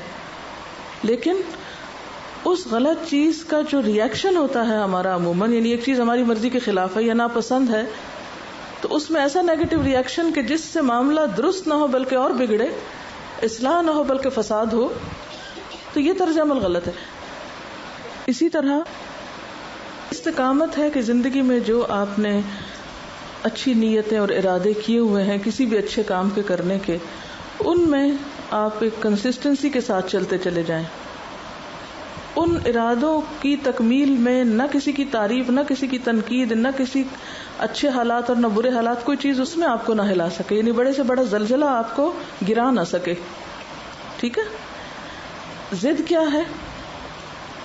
A: لیکن اس غلط چیز کا جو ریاکشن ہوتا ہے ہمارا عموماً، یعنی ایک چیز ہماری مرضی کے خلاف ہے یا ناپسند ہے، تو اس میں ایسا نیگیٹو ریاکشن کہ جس سے معاملہ درست نہ ہو بلکہ اور بگڑے، اصلاح نہ ہو بلکہ فساد ہو، تو یہ طرز عمل غلط ہے. اسی طرح استقامت ہے کہ زندگی میں جو آپ نے اچھی نیتیں اور ارادے کیے ہوئے ہیں کسی بھی اچھے کام کے کرنے کے، ان میں آپ ایک کنسسٹنسی کے ساتھ چلتے چلے جائیں. ان ارادوں کی تکمیل میں نہ کسی کی تعریف، نہ کسی کی تنقید، نہ کسی اچھے حالات اور نہ برے حالات، کوئی چیز اس میں آپ کو نہ ہلا سکے. یعنی بڑے سے بڑا زلزلہ آپ کو گرا نہ سکے. ٹھیک ہے. ضد کیا ہے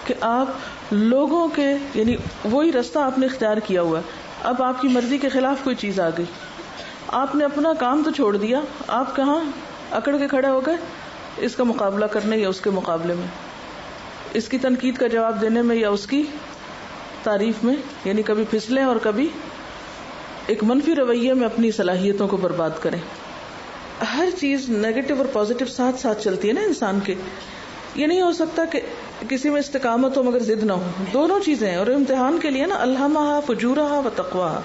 A: کہ آپ لوگوں کے، یعنی وہی راستہ آپ نے اختیار کیا ہوا ہے، اب آپ کی مرضی کے خلاف کوئی چیز آ گئی، آپ نے اپنا کام تو چھوڑ دیا، آپ کہاں اکڑ کے کھڑے ہو گئے اس کا مقابلہ کرنے یا اس کے مقابلے میں، اس کی تنقید کا جواب دینے میں یا اس کی تعریف میں. یعنی کبھی پھسلیں اور کبھی ایک منفی رویے میں اپنی صلاحیتوں کو برباد کریں. ہر چیز نیگیٹو اور پازیٹو ساتھ ساتھ چلتی ہے نا انسان کے. یہ نہیں ہو سکتا کہ کسی میں استقامت ہو مگر ضد نہ ہو. دونوں چیزیں ہیں. اور امتحان کے لیے نا الہمہا فجورہا و تقواہا،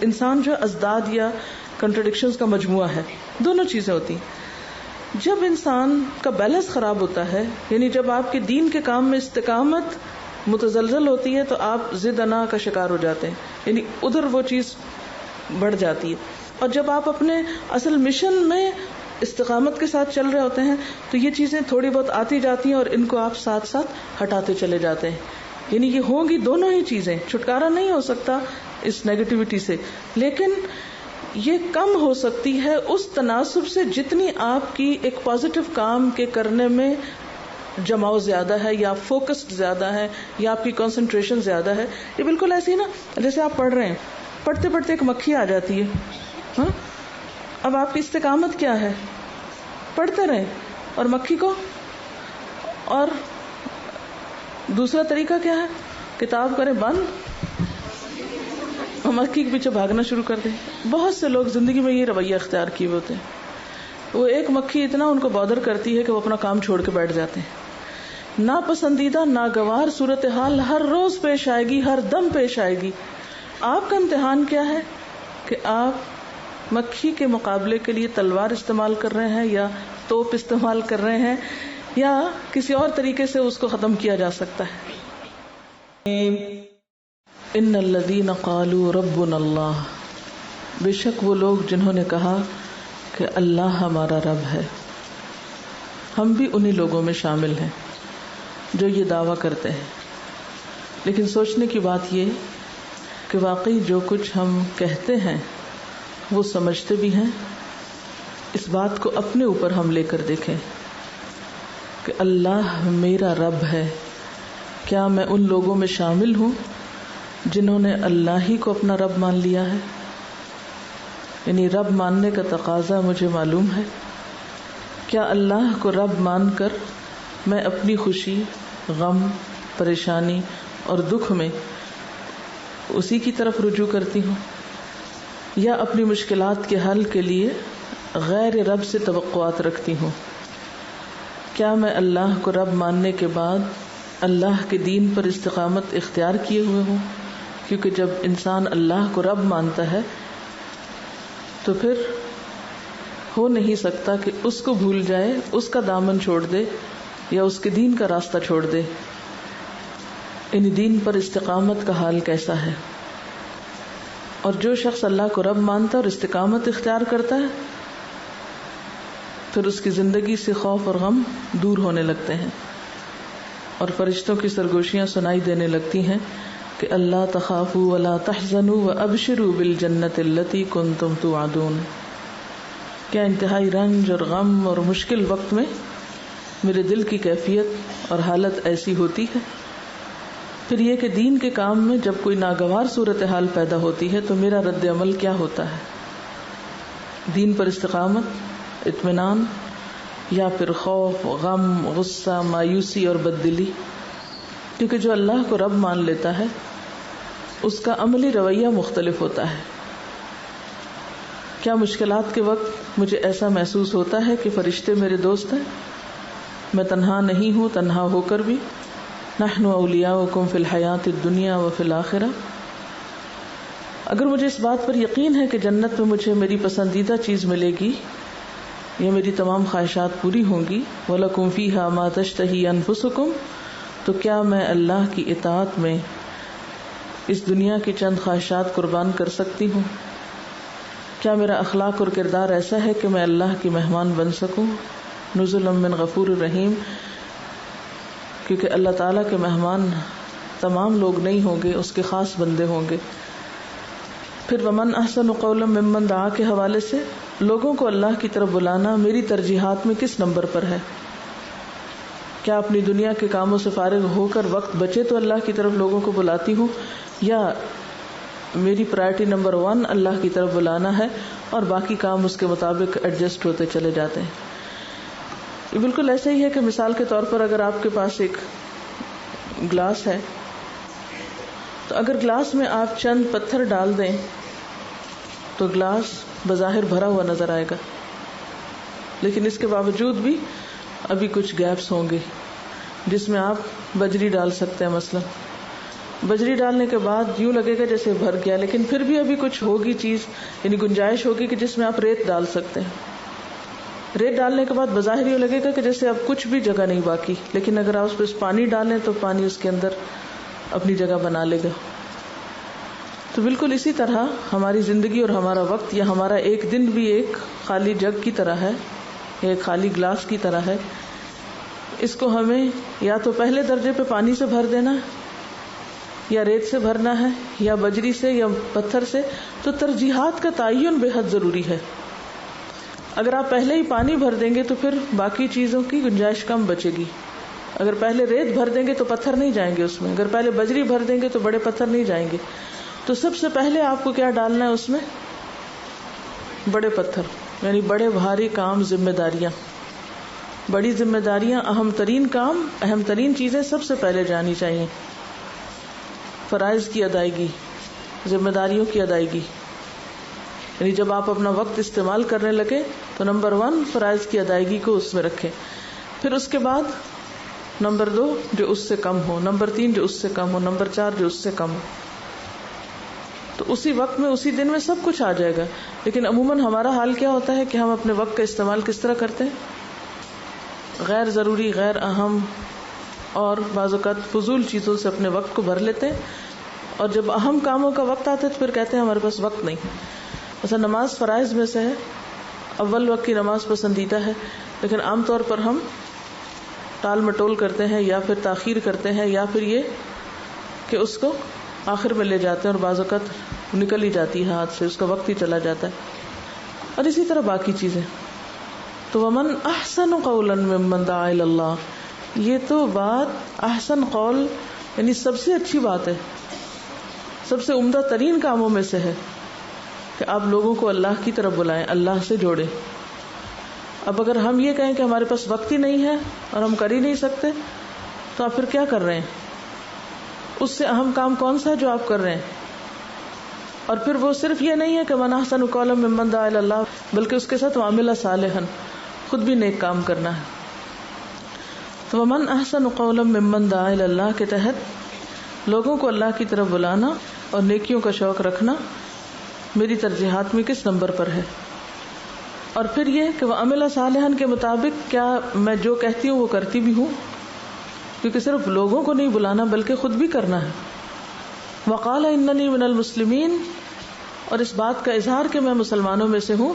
A: انسان جو ازداد یا کنٹرڈکشنز کا مجموعہ ہے، دونوں چیزیں ہوتی ہیں. جب انسان کا بیلنس خراب ہوتا ہے، یعنی جب آپ کے دین کے کام میں استقامت متزلزل ہوتی ہے، تو آپ ضد انا کا شکار ہو جاتے ہیں، یعنی ادھر وہ چیز بڑھ جاتی ہے. اور جب آپ اپنے اصل مشن میں استقامت کے ساتھ چل رہے ہوتے ہیں تو یہ چیزیں تھوڑی بہت آتی جاتی ہیں اور ان کو آپ ساتھ ساتھ ہٹاتے چلے جاتے ہیں. یعنی یہ ہوں گی دونوں ہی چیزیں، چھٹکارا نہیں ہو سکتا اس نیگیٹیوٹی سے، لیکن یہ کم ہو سکتی ہے اس تناسب سے جتنی آپ کی ایک پازیٹو کام کے کرنے میں جماؤ زیادہ ہے یا فوکسڈ زیادہ ہے یا آپ کی کنسنٹریشن زیادہ ہے. یہ بالکل ایسی نا جیسے آپ پڑھ رہے ہیں، پڑھتے پڑھتے ایک مکھی آ جاتی ہے. ہاں، اب آپ کی استقامت کیا ہے؟ پڑھتے رہیں اور مکھی کو. اور دوسرا طریقہ کیا ہے؟ کتاب کریں بند اور مکھی کے پیچھے بھاگنا شروع کر دیں. بہت سے لوگ زندگی میں یہ رویہ اختیار کیے ہوتے ہیں. وہ ایک مکھی اتنا ان کو بادر کرتی ہے کہ وہ اپنا کام چھوڑ کے بیٹھ جاتے ہیں. ناپسندیدہ ناگوار صورتحال ہر روز پیش آئے گی، ہر دم پیش آئے گی. آپ کا امتحان کیا ہے کہ آپ مکھی کے مقابلے کے لیے تلوار استعمال کر رہے ہیں یا توپ استعمال کر رہے ہیں یا کسی اور طریقے سے اس کو ختم کیا جا سکتا ہے. ان الذین قالوا ربنا اللہ، بے شک وہ لوگ جنہوں نے کہا کہ اللہ ہمارا رب ہے. ہم بھی انہی لوگوں میں شامل ہیں جو یہ دعویٰ کرتے ہیں. لیکن سوچنے کی بات یہ کہ واقعی جو کچھ ہم کہتے ہیں وہ سمجھتے بھی ہیں. اس بات کو اپنے اوپر ہم لے کر دیکھیں کہ اللہ میرا رب ہے. کیا میں ان لوگوں میں شامل ہوں جنہوں نے اللہ ہی کو اپنا رب مان لیا ہے؟ یعنی رب ماننے کا تقاضا مجھے معلوم ہے. کیا اللہ کو رب مان کر میں اپنی خوشی، غم، پریشانی اور دکھ میں اسی کی طرف رجوع کرتی ہوں، یا اپنی مشکلات کے حل کے لیے غیر رب سے توقعات رکھتی ہوں؟ کیا میں اللہ کو رب ماننے کے بعد اللہ کے دین پر استقامت اختیار کیے ہوئے ہوں؟ کیونکہ جب انسان اللہ کو رب مانتا ہے تو پھر ہو نہیں سکتا کہ اس کو بھول جائے، اس کا دامن چھوڑ دے یا اس کے دین کا راستہ چھوڑ دے. ان دین پر استقامت کا حال کیسا ہے؟ اور جو شخص اللہ کو رب مانتا اور استقامت اختیار کرتا ہے پھر اس کی زندگی سے خوف اور غم دور ہونے لگتے ہیں اور فرشتوں کی سرگوشیاں سنائی دینے لگتی ہیں کہ اللہ تخافوا ولا تحزنوا وابشروا بالجنۃ التي کنتم توعدون. کیا انتہائی رنج اور غم اور مشکل وقت میں میرے دل کی کیفیت اور حالت ایسی ہوتی ہے. پھر یہ کہ دین کے کام میں جب کوئی ناگوار صورتحال پیدا ہوتی ہے تو میرا رد عمل کیا ہوتا ہے؟ دین پر استقامت، اطمینان، یا پھر خوف، غم، غصہ، مایوسی اور بددلی؟ کیونکہ جو اللہ کو رب مان لیتا ہے اس کا عملی رویہ مختلف ہوتا ہے. کیا مشکلات کے وقت مجھے ایسا محسوس ہوتا ہے کہ فرشتے میرے دوست ہیں؟ میں تنہا نہیں ہوں، تنہا ہو کر بھی. نحن اولیاؤکم فی الحیات الدنیا وفی الآخرہ. اگر مجھے اس بات پر یقین ہے کہ جنت میں مجھے میری پسندیدہ چیز ملے گی یا میری تمام خواہشات پوری ہوں گی، وَلَكُمْ فِيهَا مَا تَشْتَهِي أَنفُسُكُمْ، تو کیا میں اللہ کی اطاعت میں اس دنیا کی چند خواہشات قربان کر سکتی ہوں؟ کیا میرا اخلاق اور کردار ایسا ہے کہ میں اللہ کی مہمان بن سکوں؟ نزلا من غفور الرحیم، کیونکہ اللہ تعالیٰ کے مہمان تمام لوگ نہیں ہوں گے، اس کے خاص بندے ہوں گے. پھر ومن احسن قولا ممن دعا کے حوالے سے لوگوں کو اللہ کی طرف بلانا میری ترجیحات میں کس نمبر پر ہے؟ کیا اپنی دنیا کے کاموں سے فارغ ہو کر وقت بچے تو اللہ کی طرف لوگوں کو بلاتی ہوں، یا میری پرائرٹی نمبر 1 اللہ کی طرف بلانا ہے اور باقی کام اس کے مطابق ایڈجسٹ ہوتے چلے جاتے ہیں؟ یہ بالکل ایسا ہی ہے کہ مثال کے طور پر اگر آپ کے پاس ایک گلاس ہے تو اگر گلاس میں آپ چند پتھر ڈال دیں تو گلاس بظاہر بھرا ہوا نظر آئے گا، لیکن اس کے باوجود بھی ابھی کچھ گیپس ہوں گے جس میں آپ بجری ڈال سکتے ہیں. مثلا بجری ڈالنے کے بعد یوں لگے گا جیسے بھر گیا، لیکن پھر بھی ابھی کچھ ہوگی چیز، یعنی گنجائش ہوگی کہ جس میں آپ ریت ڈال سکتے ہیں. ریت ڈالنے کے بعد بظاہر یہ لگے گا کہ جیسے اب کچھ بھی جگہ نہیں باقی، لیکن اگر آپ اس پہ پانی ڈالیں تو پانی اس کے اندر اپنی جگہ بنا لے گا. تو بالکل اسی طرح ہماری زندگی اور ہمارا وقت یا ہمارا ایک دن بھی ایک خالی جگ کی طرح ہے، ایک خالی گلاس کی طرح ہے. اس کو ہمیں یا تو پہلے درجے پہ پانی سے بھر دینا ہے، یا ریت سے بھرنا ہے، یا بجری سے یا پتھر سے. تو ترجیحات کا تعین بے حد ضروری ہے. اگر آپ پہلے ہی پانی بھر دیں گے تو پھر باقی چیزوں کی گنجائش کم بچے گی. اگر پہلے ریت بھر دیں گے تو پتھر نہیں جائیں گے اس میں، اگر پہلے بجری بھر دیں گے تو بڑے پتھر نہیں جائیں گے. تو سب سے پہلے آپ کو کیا ڈالنا ہے اس میں؟ بڑے پتھر، یعنی بڑے بھاری کام، ذمہ داریاں. بڑی ذمہ داریاں، اہم ترین کام، اہم ترین چیزیں سب سے پہلے جانی چاہیے. فرائض کی ادائیگی، ذمہ داریوں کی ادائیگی. یعنی جب آپ اپنا وقت استعمال کرنے لگے تو نمبر 1 فرائض کی ادائیگی کو اس میں رکھیں. پھر اس کے بعد نمبر 2 جو اس سے کم ہو، نمبر 3 جو اس سے کم ہو، نمبر 4 جو اس سے کم ہو. تو اسی وقت میں اسی دن میں سب کچھ آ جائے گا. لیکن عموماً ہمارا حال کیا ہوتا ہے کہ ہم اپنے وقت کا استعمال کس طرح کرتے ہیں؟ غیر ضروری، غیر اہم اور بعض اوقات فضول چیزوں سے اپنے وقت کو بھر لیتے ہیں، اور جب اہم کاموں کا وقت آتا ہے تو پھر کہتے ہیں ہمارے پاس وقت نہیں. مثلا نماز فرائض میں سے ہے، اول وقت کی نماز پسندیدہ ہے، لیکن عام طور پر ہم ٹال مٹول کرتے ہیں یا پھر تاخیر کرتے ہیں، یا پھر یہ کہ اس کو آخر میں لے جاتے ہیں اور بعض اوقات نکل ہی جاتی ہے ہاتھ سے، اس کا وقت ہی چلا جاتا ہے. اور اسی طرح باقی چیزیں. تو ومن احسن قولا ممن دعا الی اللہ، یہ تو بات احسن قول یعنی سب سے اچھی بات ہے، سب سے عمدہ ترین کاموں میں سے ہے کہ آپ لوگوں کو اللہ کی طرف بلائیں، اللہ سے جوڑیں. اب اگر ہم یہ کہیں کہ ہمارے پاس وقت ہی نہیں ہے اور ہم کر ہی نہیں سکتے، تو آپ پھر کیا کر رہے ہیں؟ اس سے اہم کام کون سا ہے جو آپ کر رہے ہیں؟ اور پھر وہ صرف یہ نہیں ہے کہ من احسن قولا ممن دعا الی اللہ، بلکہ اس کے ساتھ وعمل صالحا، خود بھی نیک کام کرنا ہے. تو ومن احسن قولا ممن دعا الی اللہ کے تحت لوگوں کو اللہ کی طرف بلانا اور نیکیوں کا شوق رکھنا میری ترجیحات میں کس نمبر پر ہے؟ اور پھر یہ کہ وعمل صالحا کے مطابق کیا میں جو کہتی ہوں وہ کرتی بھی ہوں، کیونکہ صرف لوگوں کو نہیں بلانا بلکہ خود بھی کرنا ہے. وقال اننی من المسلمین، اور اس بات کا اظہار کہ میں مسلمانوں میں سے ہوں.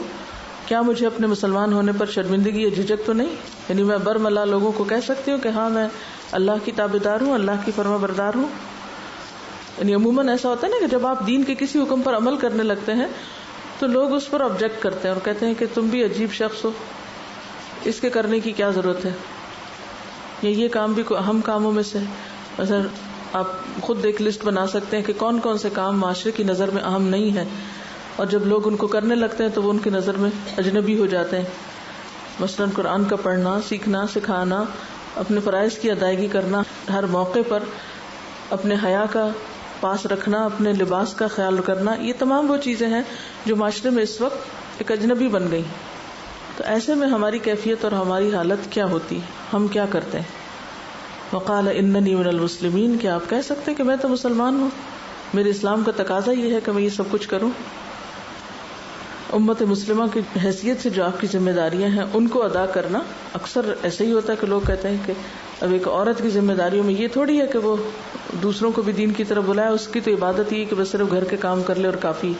A: کیا مجھے اپنے مسلمان ہونے پر شرمندگی یا جھجک تو نہیں؟ یعنی میں برملا لوگوں کو کہہ سکتی ہوں کہ ہاں میں اللہ کی تابعدار ہوں، اللہ کی فرما بردار ہوں. یعنی عموماً ایسا ہوتا ہے نا کہ جب آپ دین کے کسی حکم پر عمل کرنے لگتے ہیں تو لوگ اس پر آبجیکٹ کرتے ہیں اور کہتے ہیں کہ تم بھی عجیب شخص ہو، اس کے کرنے کی کیا ضرورت ہے، یا یہ کام بھی کوئی اہم کاموں میں سے ہے. مثلا آپ خود ایک لسٹ بنا سکتے ہیں کہ کون کون سے کام معاشرے کی نظر میں اہم نہیں ہے، اور جب لوگ ان کو کرنے لگتے ہیں تو وہ ان کی نظر میں اجنبی ہو جاتے ہیں. مثلا قرآن کا پڑھنا، سیکھنا، سکھانا، اپنے فرائض کی ادائیگی کرنا، ہر موقع پر اپنے حیا کا پاس رکھنا، اپنے لباس کا خیال کرنا، یہ تمام وہ چیزیں ہیں جو معاشرے میں اس وقت ایک اجنبی بن گئی. تو ایسے میں ہماری کیفیت اور ہماری حالت کیا ہوتی، ہم کیا کرتے ہیں؟ وقال اننی من المسلمین، کیا آپ کہہ سکتے ہیں کہ میں تو مسلمان ہوں، میرے اسلام کا تقاضا یہ ہے کہ میں یہ سب کچھ کروں. امت مسلمہ کی حیثیت سے جو آپ کی ذمہ داریاں ہیں ان کو ادا کرنا. اکثر ایسے ہی ہوتا ہے کہ لوگ کہتے ہیں کہ اب ایک عورت کی ذمہ داریوں میں یہ تھوڑی ہے کہ وہ دوسروں کو بھی دین کی طرف بلائے، اس کی تو عبادت یہ کہ بس صرف گھر کے کام کر لے اور کافی.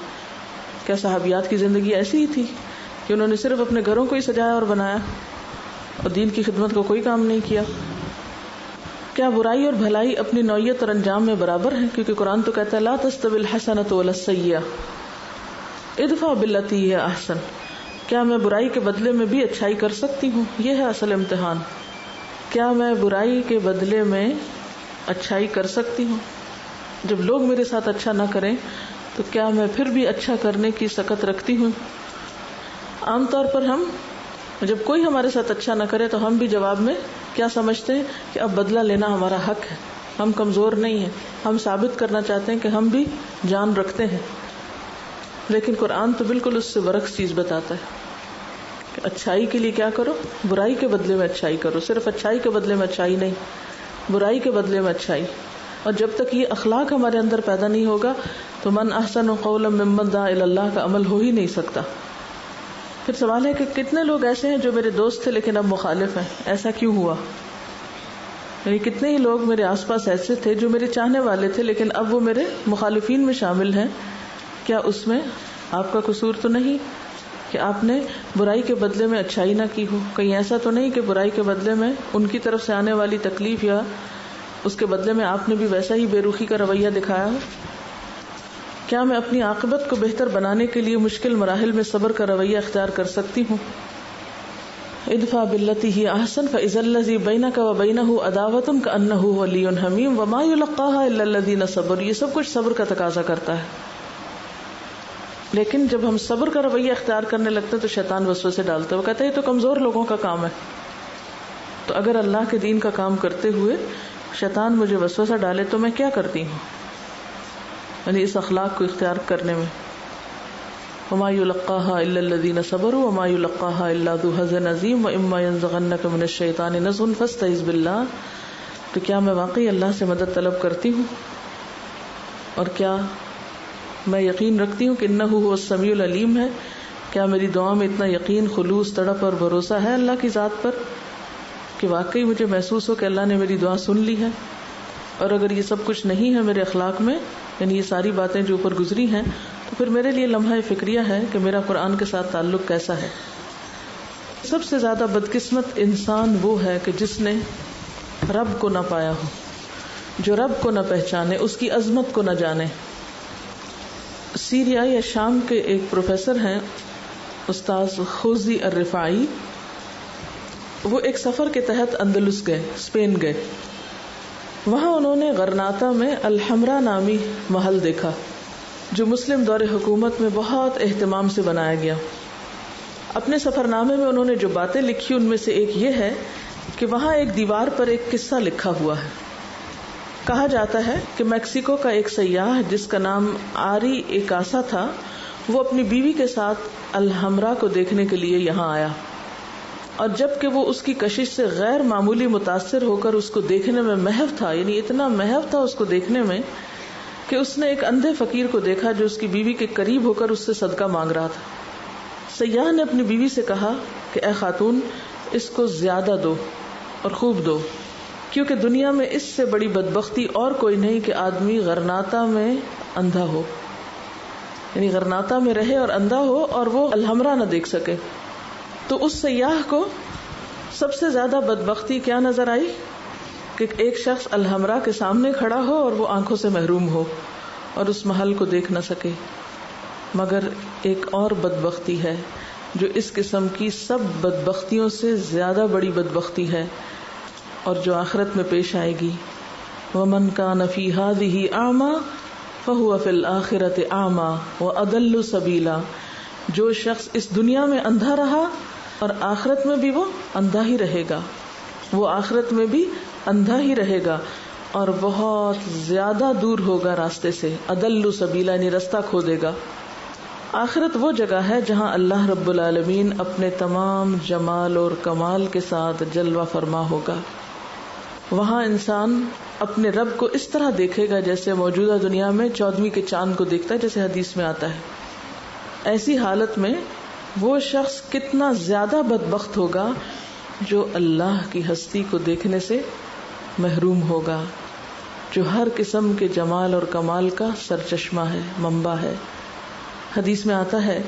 A: کیا صحابیات کی زندگی ایسی ہی تھی کہ انہوں نے صرف اپنے گھروں کو ہی سجایا اور بنایا اور دین کی خدمت کو کوئی کام نہیں کیا؟ کیا برائی اور بھلائی اپنی نوعیت اور انجام میں برابر ہیں؟ کیونکہ قرآن تو کہتا ہے لا تستوی الحسنۃ ولا السیئۃ ادفع باللتی ہی احسن. کیا میں برائی کے بدلے میں بھی اچھائی کر سکتی ہوں؟ یہ ہے اصل امتحان. کیا میں برائی کے بدلے میں اچھائی کر سکتی ہوں؟ جب لوگ میرے ساتھ اچھا نہ کریں تو کیا میں پھر بھی اچھا کرنے کی سکت رکھتی ہوں؟ عام طور پر ہم جب کوئی ہمارے ساتھ اچھا نہ کرے تو ہم بھی جواب میں کیا سمجھتے ہیں کہ اب بدلہ لینا ہمارا حق ہے، ہم کمزور نہیں ہیں، ہم ثابت کرنا چاہتے ہیں کہ ہم بھی جان رکھتے ہیں. لیکن قرآن تو بالکل اس سے برعکس چیز بتاتا ہے کہ اچھائی کے لیے کیا کرو، برائی کے بدلے میں اچھائی کرو. صرف اچھائی کے بدلے میں اچھائی نہیں، برائی کے بدلے میں اچھائی. اور جب تک یہ اخلاق ہمارے اندر پیدا نہیں ہوگا تو من احسن قولا ممن دعا الی اللہ کا عمل ہو ہی نہیں سکتا. پھر سوال ہے کہ کتنے لوگ ایسے ہیں جو میرے دوست تھے لیکن اب مخالف ہیں، ایسا کیوں ہوا؟ یعنی کتنے ہی لوگ میرے آس پاس ایسے تھے جو میرے چاہنے والے تھے لیکن اب وہ میرے مخالفین میں شامل ہیں. کیا اس میں آپ کا قصور تو نہیں کہ آپ نے برائی کے بدلے میں اچھائی نہ کی ہو؟ کہیں ایسا تو نہیں کہ برائی کے بدلے میں ان کی طرف سے آنے والی تکلیف یا اس کے بدلے میں آپ نے بھی ویسا ہی بے رخی کا رویہ دکھایا ہو؟ کیا میں اپنی عاقبت کو بہتر بنانے کے لیے مشکل مراحل میں صبر کا رویہ اختیار کر سکتی ہوں؟ ادفع باللتی ہی احسن فاذا الذی بینک وبینہ عداوۃ کأنہ ولی حمیم وما یلقاها الا الذین صبروا. یہ سب کچھ صبر کا تقاضا کرتا ہے. لیکن جب ہم صبر کا رویہ اختیار کرنے لگتے ہیں تو شیطان وسوسے ڈالتا ہے. وہ کہتا ہے یہ تو کمزور لوگوں کا کام ہے. تو اگر اللہ کے دین کا کام کرتے ہوئے شیطان مجھے وسوسہ ڈالے تو میں کیا کرتی ہوں؟ یعنی اس اخلاق کو اختیار کرنے میں وما یلقاها الا الذین صبروا وما یلقاها الا ذو حظ عظیم واما ینزغنک من الشیطان نزغ فاستعذ باللہ تو کیا میں واقعی اللہ سے مدد طلب کرتی ہوں؟ اور کیا میں یقین رکھتی ہوں کہ انہ هو السمیع العلیم ہے؟ کیا میری دعا میں اتنا یقین، خلوص، تڑپ اور بھروسہ ہے اللہ کی ذات پر کہ واقعی مجھے محسوس ہو کہ اللہ نے میری دعا سن لی ہے؟ اور اگر یہ سب کچھ نہیں ہے میرے اخلاق میں، یعنی یہ ساری باتیں جو اوپر گزری ہیں، تو پھر میرے لیے لمحہ فکریہ ہے کہ میرا قرآن کے ساتھ تعلق کیسا ہے۔ سب سے زیادہ بدقسمت انسان وہ ہے کہ جس نے رب کو نہ پایا ہو، جو رب کو نہ پہچانے، اس کی عظمت کو نہ جانے۔ سیریا یا شام کے ایک پروفیسر ہیں استاذ خوزی الرفاعی، وہ ایک سفر کے تحت اندلس گئے، اسپین گئے۔ وہاں انہوں نے غرناطہ میں الحمرا نامی محل دیکھا جو مسلم دور حکومت میں بہت اہتمام سے بنایا گیا۔ اپنے سفر نامے میں انہوں نے جو باتیں لکھی ان میں سے ایک یہ ہے کہ وہاں ایک دیوار پر ایک قصہ لکھا ہوا ہے۔ کہا جاتا ہے کہ میکسیکو کا ایک سیاح جس کا نام آری ایکاسا تھا، وہ اپنی بیوی کے ساتھ الحمرا کو دیکھنے کے لیے یہاں آیا، اور جب کہ وہ اس کی کشش سے غیر معمولی متاثر ہو کر اس کو دیکھنے میں محو تھا، یعنی اتنا محو تھا اس کو دیکھنے میں کہ اس نے ایک اندھے فقیر کو دیکھا جو اس کی بیوی کے قریب ہو کر اس سے صدقہ مانگ رہا تھا۔ سیاح نے اپنی بیوی سے کہا کہ اے خاتون، اس کو زیادہ دو اور خوب دو، کیونکہ دنیا میں اس سے بڑی بدبختی اور کوئی نہیں کہ آدمی غرناطہ میں اندھا ہو، یعنی غرناطہ میں رہے اور اندھا ہو اور وہ الحمرا نہ دیکھ سکے۔ تو اس سیاح کو سب سے زیادہ بدبختی کیا نظر آئی کہ ایک شخص الحمرا کے سامنے کھڑا ہو اور وہ آنکھوں سے محروم ہو اور اس محل کو دیکھ نہ سکے۔ مگر ایک اور بدبختی ہے جو اس قسم کی سب بدبختیوں سے زیادہ بڑی بدبختی ہے اور جو آخرت میں پیش آئے گی۔ وَمَنْ كَانَ فِي هَذِهِ أَعْمَى فَهُوَ فِي الْآخِرَةِ أَعْمَى وَأَضَلُّ سَبِيلًا، جو شخص اس دنیا میں اندھا رہا اور آخرت میں بھی وہ اندھا ہی رہے گا، وہ آخرت میں بھی اندھا ہی رہے گا اور بہت زیادہ دور ہوگا راستے سے۔ اضل سبیلا یعنی رستہ کھو دے گا۔ آخرت وہ جگہ ہے جہاں اللہ رب العالمین اپنے تمام جمال اور کمال کے ساتھ جلوہ فرما ہوگا۔ وہاں انسان اپنے رب کو اس طرح دیکھے گا جیسے موجودہ دنیا میں 14ویں کے چاند کو دیکھتا ہے، جیسے حدیث میں آتا ہے۔ ایسی حالت میں وہ شخص کتنا زیادہ بدبخت ہوگا جو اللہ کی ہستی کو دیکھنے سے محروم ہوگا، جو ہر قسم کے جمال اور کمال کا سرچشمہ ہے، منبع ہے۔ حدیث میں آتا ہے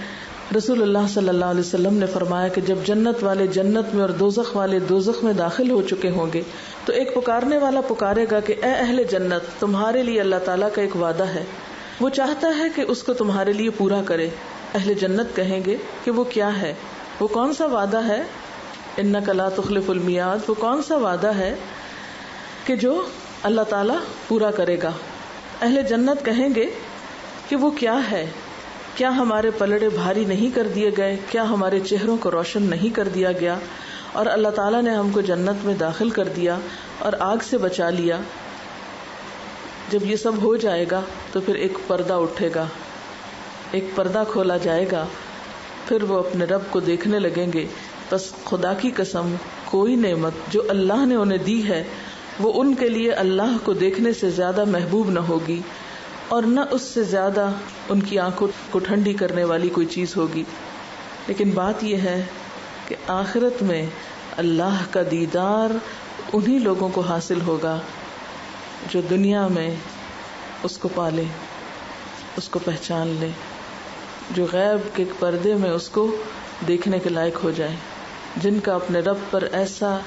A: رسول اللہ صلی اللہ علیہ وسلم نے فرمایا کہ جب جنت والے جنت میں اور دوزخ والے دوزخ میں داخل ہو چکے ہوں گے تو ایک پکارنے والا پکارے گا کہ اے اہل جنت، تمہارے لیے اللہ تعالیٰ کا ایک وعدہ ہے، وہ چاہتا ہے کہ اس کو تمہارے لیے پورا کرے۔ اہل جنت کہیں گے کہ وہ کیا ہے، وہ کون سا وعدہ ہے؟ انک لا تخلف المیعاد، وہ کون سا وعدہ ہے کہ جو اللہ تعالیٰ پورا کرے گا؟ اہل جنت کہیں گے کہ وہ کیا ہے؟ کیا ہمارے پلڑے بھاری نہیں کر دیے گئے؟ کیا ہمارے چہروں کو روشن نہیں کر دیا گیا؟ اور اللہ تعالیٰ نے ہم کو جنت میں داخل کر دیا اور آگ سے بچا لیا۔ جب یہ سب ہو جائے گا تو پھر ایک پردہ اٹھے گا، ایک پردہ کھولا جائے گا، پھر وہ اپنے رب کو دیکھنے لگیں گے۔ بس خدا کی قسم، کوئی نعمت جو اللہ نے انہیں دی ہے وہ ان کے لیے اللہ کو دیکھنے سے زیادہ محبوب نہ ہوگی، اور نہ اس سے زیادہ ان کی آنکھوں کو ٹھنڈی کرنے والی کوئی چیز ہوگی۔ لیکن بات یہ ہے کہ آخرت میں اللہ کا دیدار انہی لوگوں کو حاصل ہوگا جو دنیا میں اس کو پالے، اس کو پہچان لے، جو غیب کے پردے میں اس کو دیکھنے کے لائق ہو جائے، جن کا اپنے رب پر ایسا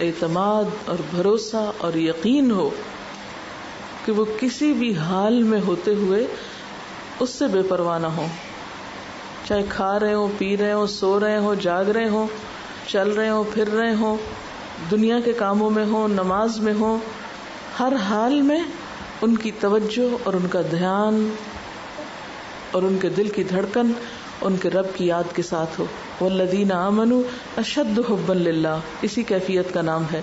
A: اعتماد اور بھروسہ اور یقین ہو کہ وہ کسی بھی حال میں ہوتے ہوئے اس سے بے پرواہ نہ ہو، چاہے کھا رہے ہوں، پی رہے ہوں، سو رہے ہوں، جاگ رہے ہوں، چل رہے ہوں، پھر رہے ہوں، دنیا کے کاموں میں ہوں، نماز میں ہوں، ہر حال میں ان کی توجہ اور ان کا دھیان اور ان کے دل کی دھڑکن ان کے رب کی یاد کے ساتھ ہو۔ والذین آمنوا اشد حبا للہ، اسی کیفیت کا نام ہے۔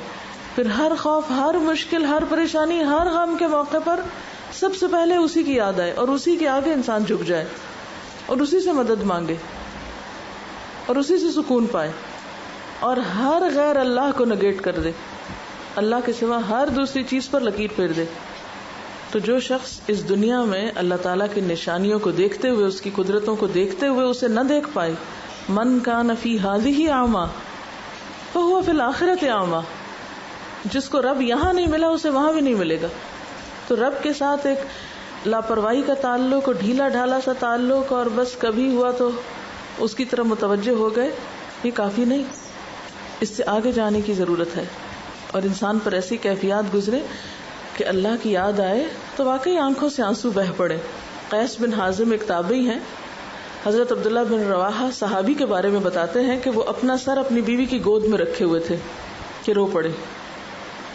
A: پھر ہر خوف، ہر مشکل، ہر پریشانی، ہر غم کے موقع پر سب سے پہلے اسی کی یاد آئے اور اسی کے آگے انسان جھک جائے اور اسی سے مدد مانگے اور اسی سے سکون پائے اور ہر غیر اللہ کو نگیٹ کر دے۔ اللہ کے سوا ہر دوسری چیز پر لکیر پھیر دے. تو جو شخص اس دنیا میں اللہ تعالیٰ کی نشانیوں کو دیکھتے ہوئے، اس کی قدرتوں کو دیکھتے ہوئے اسے نہ دیکھ پائے، من کان فی ہذہ اعمی فہو فی الآخرۃ اعمی، جس کو رب یہاں نہیں ملا اسے وہاں بھی نہیں ملے گا. تو رب کے ساتھ ایک لاپرواہی کا تعلق اور ڈھیلا ڈھالا سا تعلق اور بس کبھی ہوا تو اس کی طرف متوجہ ہو گئے، یہ کافی نہیں. اس سے آگے جانے کی ضرورت ہے اور انسان پر ایسی کیفیات گزرے کہ اللہ کی یاد آئے تو واقعی آنکھوں سے آنسو بہ پڑے. قیس بن حازم ایک تابعی ہیں، حضرت عبداللہ بن رواحہ صحابی کے بارے میں بتاتے ہیں کہ وہ اپنا سر اپنی بیوی کی گود میں رکھے ہوئے تھے کہ رو پڑے.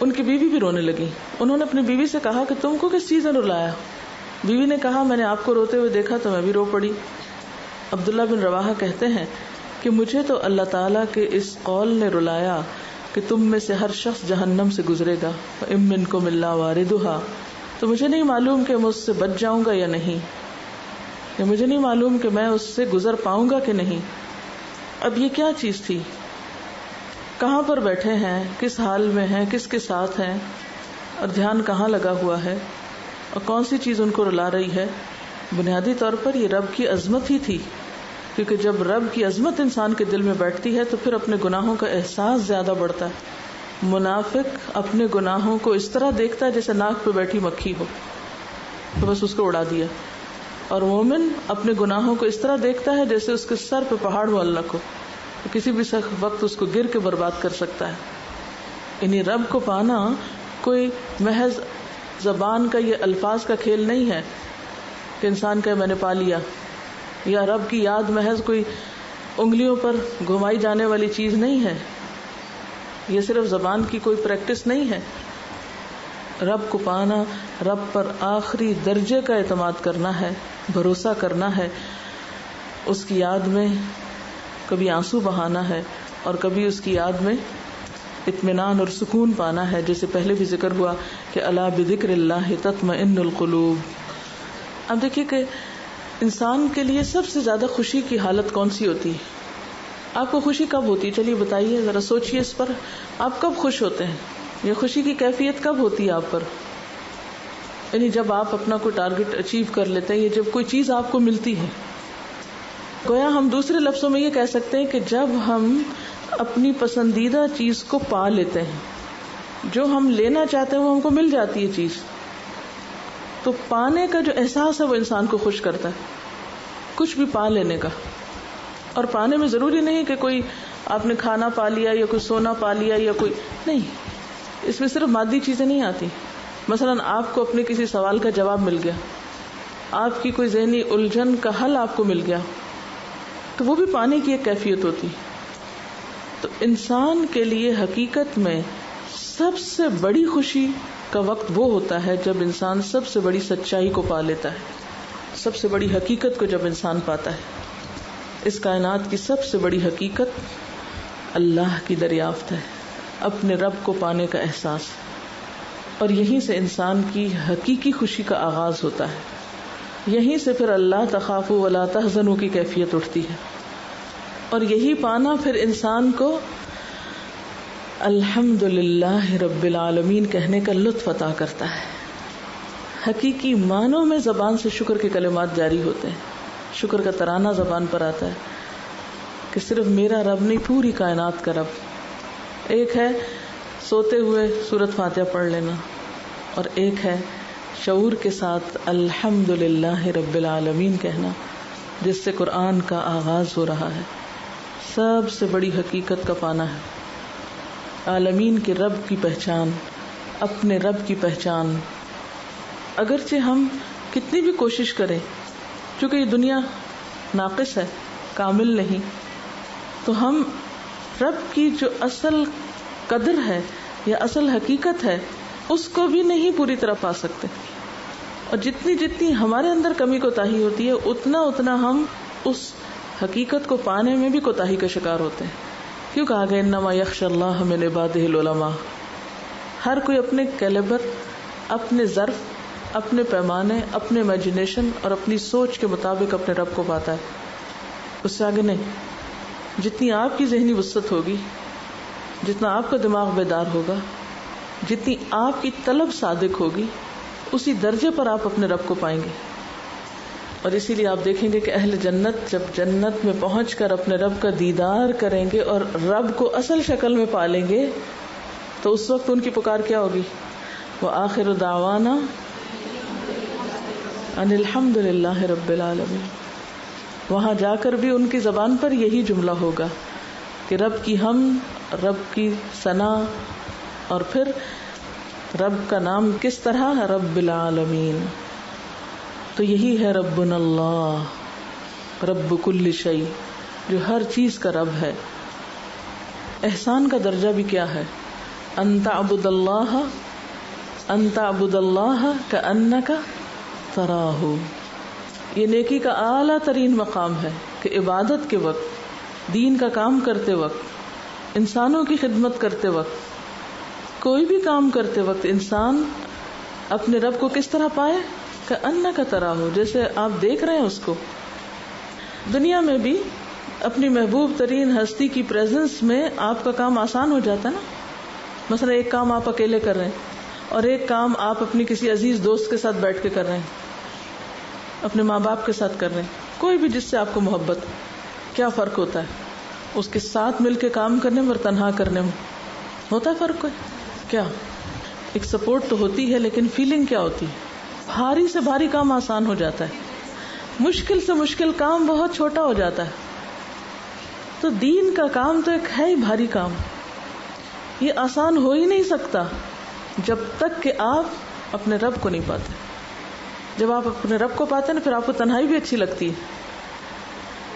A: ان کی بیوی بھی رونے لگی. انہوں نے اپنی بیوی سے کہا کہ تم کو کس چیز نے رلایا؟ بیوی نے کہا میں نے آپ کو روتے ہوئے دیکھا تو میں بھی رو پڑی. عبداللہ بن رواحہ کہتے ہیں کہ مجھے تو اللہ تعالیٰ کے اس قول نے رلایا کہ تم میں سے ہر شخص جہنم سے گزرے گا، وَإِن مِّنكُمْ إِلَّا وَارِدُهَا، تو مجھے نہیں معلوم کہ میں اس سے بچ جاؤں گا یا نہیں، یا مجھے نہیں معلوم کہ میں اس سے گزر پاؤں گا کہ نہیں. اب یہ کیا چیز تھی؟ کہاں پر بیٹھے ہیں، کس حال میں ہیں، کس کے ساتھ ہیں، اور دھیان کہاں لگا ہوا ہے، اور کون سی چیز ان کو رلا رہی ہے؟ بنیادی طور پر یہ رب کی عظمت ہی تھی، کیونکہ جب رب کی عظمت انسان کے دل میں بیٹھتی ہے تو پھر اپنے گناہوں کا احساس زیادہ بڑھتا ہے. منافق اپنے گناہوں کو اس طرح دیکھتا ہے جیسے ناک پہ بیٹھی مکھی ہو، تو بس اس کو اڑا دیا. اور مومن اپنے گناہوں کو اس طرح دیکھتا ہے جیسے اس کے سر پہ پہاڑ معلق ہو، تو کسی بھی وقت اس کو گر کے برباد کر سکتا ہے. یعنی رب کو پانا کوئی محض زبان کا یہ الفاظ کا کھیل نہیں ہے کہ انسان کہے میں نے پا لیا، یا رب کی یاد محض کوئی انگلیوں پر گھمائی جانے والی چیز نہیں ہے، یہ صرف زبان کی کوئی پریکٹس نہیں ہے. رب کو پانا رب پر آخری درجے کا اعتماد کرنا ہے، بھروسہ کرنا ہے، اس کی یاد میں کبھی آنسو بہانا ہے اور کبھی اس کی یاد میں اطمینان اور سکون پانا ہے، جیسے پہلے بھی ذکر ہوا کہ الا بذکر اللہ تطمئن القلوب. اب دیکھیے کہ انسان کے لیے سب سے زیادہ خوشی کی حالت کون سی ہوتی ہے؟ آپ کو خوشی کب ہوتی ہے؟ چلیے بتائیے، ذرا سوچئے اس پر. آپ کب خوش ہوتے ہیں؟ یہ خوشی کی کیفیت کب ہوتی ہے آپ پر؟ یعنی جب آپ اپنا کوئی ٹارگٹ اچیو کر لیتے ہیں، یا جب کوئی چیز آپ کو ملتی ہے. گویا ہم دوسرے لفظوں میں یہ کہہ سکتے ہیں کہ جب ہم اپنی پسندیدہ چیز کو پا لیتے ہیں، جو ہم لینا چاہتے ہیں وہ ہم کو مل جاتی ہے چیز، تو پانے کا جو احساس ہے وہ انسان کو خوش کرتا ہے، کچھ بھی پا لینے کا. اور پانے میں ضروری نہیں کہ کوئی آپ نے کھانا پا لیا یا کوئی سونا پا لیا یا کوئی نہیں، اس میں صرف مادی چیزیں نہیں آتی. مثلا آپ کو اپنے کسی سوال کا جواب مل گیا، آپ کی کوئی ذہنی الجھن کا حل آپ کو مل گیا، تو وہ بھی پانے کی ایک کیفیت ہوتی. تو انسان کے لیے حقیقت میں سب سے بڑی خوشی کا وقت وہ ہوتا ہے جب انسان سب سے بڑی سچائی کو پا لیتا ہے، سب سے بڑی حقیقت کو جب انسان پاتا ہے. اس کائنات کی سب سے بڑی حقیقت اللہ کی دریافت ہے، اپنے رب کو پانے کا احساس. اور یہیں سے انسان کی حقیقی خوشی کا آغاز ہوتا ہے. یہیں سے پھر اللہ تخافوا ولا تحزنوا کی کیفیت اٹھتی ہے. اور یہی پانا پھر انسان کو الحمدللہ رب العالمین کہنے کا لطف عطا کرتا ہے. حقیقی معنوں میں زبان سے شکر کے کلمات جاری ہوتے ہیں، شکر کا ترانہ زبان پر آتا ہے کہ صرف میرا رب نہیں، پوری کائنات کا رب. ایک ہے سوتے ہوئے سورۃ فاتحہ پڑھ لینا، اور ایک ہے شعور کے ساتھ الحمدللہ رب العالمین کہنا، جس سے قرآن کا آغاز ہو رہا ہے. سب سے بڑی حقیقت کا پانا ہے، عالمین کے رب کی پہچان، اپنے رب کی پہچان. اگرچہ ہم کتنی بھی کوشش کریں، چونکہ یہ دنیا ناقص ہے، کامل نہیں، تو ہم رب کی جو اصل قدر ہے یا اصل حقیقت ہے اس کو بھی نہیں پوری طرح پا سکتے. اور جتنی جتنی ہمارے اندر کمی کوتاہی ہوتی ہے، اتنا اتنا ہم اس حقیقت کو پانے میں بھی کوتاہی کا شکار ہوتے ہیں. کیوں کہا گیا انما یخشی اللہ من عبادہ العلماء؟ ہر کوئی اپنے کیلیبر، اپنے ظرف، اپنے پیمانے، اپنے امیجنیشن اور اپنی سوچ کے مطابق اپنے رب کو پاتا ہے، اس سے آگے نہیں. جتنی آپ کی ذہنی وسعت ہوگی، جتنا آپ کا دماغ بیدار ہوگا، جتنی آپ کی طلب صادق ہوگی اسی درجے پر آپ اپنے رب کو پائیں گے. اور اسی لیے آپ دیکھیں گے کہ اہل جنت جب جنت میں پہنچ کر اپنے رب کا دیدار کریں گے اور رب کو اصل شکل میں پالیں گے تو اس وقت ان کی پکار کیا ہوگی؟ وآخر دعوانا ان الحمد للہ رب العالمین. وہاں جا کر بھی ان کی زبان پر یہی جملہ ہوگا کہ رب کی حمد، رب کی ثنا، اور پھر رب کا نام کس طرح؟ رب العالمین. تو یہی ہے ربنا اللہ رب کل شیء، جو ہر چیز کا رب ہے. احسان کا درجہ بھی کیا ہے؟ ان تعبد اللہ کأنک تراہ. یہ نیکی کا اعلیٰ ترین مقام ہے کہ عبادت کے وقت، دین کا کام کرتے وقت، انسانوں کی خدمت کرتے وقت، کوئی بھی کام کرتے وقت انسان اپنے رب کو کس طرح پائے؟ کأنک تراہ، جیسے آپ دیکھ رہے ہیں اس کو. دنیا میں بھی اپنی محبوب ترین ہستی کی پریزنس میں آپ کا کام آسان ہو جاتا ہے نا. مثلا ایک کام آپ اکیلے کر رہے ہیں اور ایک کام آپ اپنی کسی عزیز دوست کے ساتھ بیٹھ کے کر رہے ہیں، اپنے ماں باپ کے ساتھ کر رہے ہیں، کوئی بھی جس سے آپ کو محبت. کیا فرق ہوتا ہے اس کے ساتھ مل کے کام کرنے میں اور تنہا کرنے میں؟ ہوتا ہے فرق کوئی؟ کیا ایک سپورٹ تو ہوتی ہے لیکن فیلنگ کیا ہوتی ہے؟ بھاری سے بھاری کام آسان ہو جاتا ہے، مشکل سے مشکل کام بہت چھوٹا ہو جاتا ہے. تو دین کا کام تو ایک ہے ہی بھاری کام، یہ آسان ہو ہی نہیں سکتا جب تک کہ آپ اپنے رب کو نہیں پاتے. جب آپ اپنے رب کو پاتے ہیں نا پھر آپ کو تنہائی بھی اچھی لگتی ہے.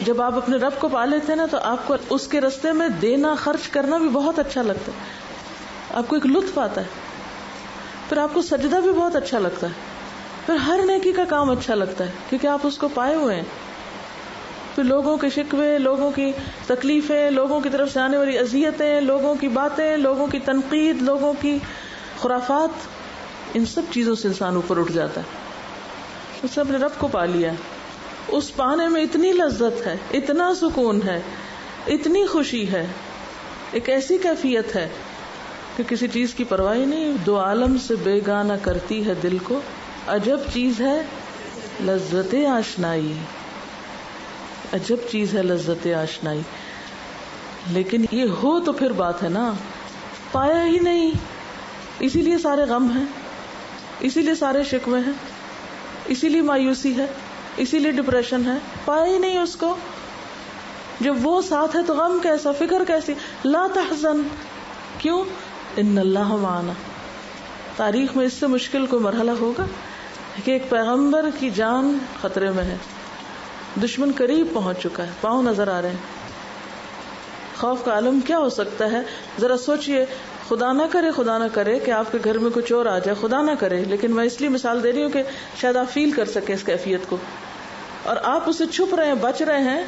A: جب آپ اپنے رب کو پا لیتے ہیں نا تو آپ کو اس کے راستے میں دینا، خرچ کرنا بھی بہت اچھا لگتا ہے، آپ کو ایک لطف آتا ہے. پھر آپ کو سجدہ بھی بہت اچھا لگتا ہے، پھر ہر نیکی کا کام اچھا لگتا ہے کیونکہ آپ اس کو پائے ہوئے ہیں. پھر لوگوں کے شکوے، لوگوں کی تکلیفیں، لوگوں کی طرف سے آنے والی اذیتیں، لوگوں کی باتیں، لوگوں کی تنقید، لوگوں کی خرافات، ان سب چیزوں سے انسان اوپر اٹھ جاتا ہے. اس نے اپنے رب کو پا لیا، اس پانے میں اتنی لذت ہے، اتنا سکون ہے، اتنی خوشی ہے، ایک ایسی کیفیت ہے کہ کسی چیز کی پرواہ نہیں. دو عالم سے بیگانہ کرتی ہے دل کو، عجب چیز ہے لذت آشنائی، عجب چیز ہے لذت آشنائی. لیکن یہ ہو تو پھر بات ہے نا، پایا ہی نہیں، اسی لیے سارے غم ہیں، اسی لیے سارے شکوے ہیں، اسی لیے مایوسی ہے، اسی لیے ڈپریشن ہے. پایا ہی نہیں اس کو. جب وہ ساتھ ہے تو غم کیسا، فکر کیسی؟ لا تحزن. کیوں؟ ان اللہ معنا. تاریخ میں اس سے مشکل کوئی مرحلہ ہوگا کہ ایک پیغمبر کی جان خطرے میں ہے، دشمن قریب پہنچ چکا ہے، پاؤں نظر آ رہے ہیں. خوف کا عالم کیا ہو سکتا ہے؟ ذرا سوچئے. خدا نہ کرے کہ آپ کے گھر میں کچھ اور آ جائے، خدا نہ کرے، لیکن میں اس لیے مثال دے رہی ہوں کہ شاید آپ فیل کر سکیں اس کیفیت کو، اور آپ اسے چھپ رہے ہیں، بچ رہے ہیں.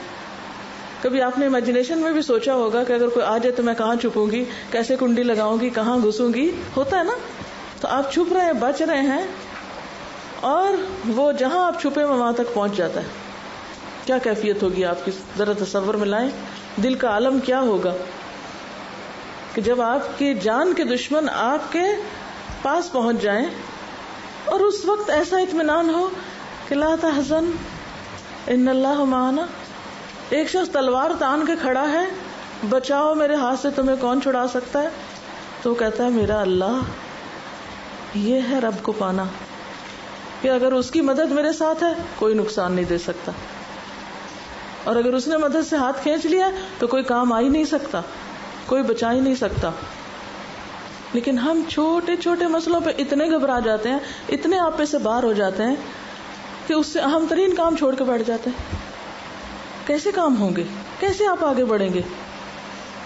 A: کبھی آپ نے امیجنیشن میں بھی سوچا ہوگا کہ اگر کوئی آ جائے تو میں کہاں چھپوں گی، کیسے کنڈی لگاؤں گی، کہاں گھسوں گی؟ ہوتا ہے نا. تو آپ چھپ رہے ہیں، بچ رہے ہیں، اور وہ جہاں آپ چھپے وہاں تک پہنچ جاتا ہے. کیا کیفیت ہوگی آپ کی؟ ذرا تصور میں لائیں، دل کا عالم کیا ہوگا کہ جب آپ کی جان کے دشمن آپ کے پاس پہنچ جائیں اور اس وقت ایسا اطمینان ہو کہ لا تحزن ان اللہ معنا. ایک شخص تلوار تان کے کھڑا ہے، بچاؤ میرے ہاتھ سے تمہیں کون چھڑا سکتا ہے؟ تو وہ کہتا ہے میرا اللہ. یہ ہے رب کو پانا کہ اگر اس کی مدد میرے ساتھ ہے کوئی نقصان نہیں دے سکتا، اور اگر اس نے مدد سے ہاتھ کھینچ لیا تو کوئی کام آ ہی نہیں سکتا، کوئی بچا ہی نہیں سکتا. لیکن ہم چھوٹے چھوٹے مسئلوں پہ اتنے گھبرا جاتے ہیں، اتنے آپے سے باہر ہو جاتے ہیں کہ اس سے اہم ترین کام چھوڑ کے بیٹھ جاتے ہیں. کیسے کام ہوں گے؟ کیسے آپ آگے بڑھیں گے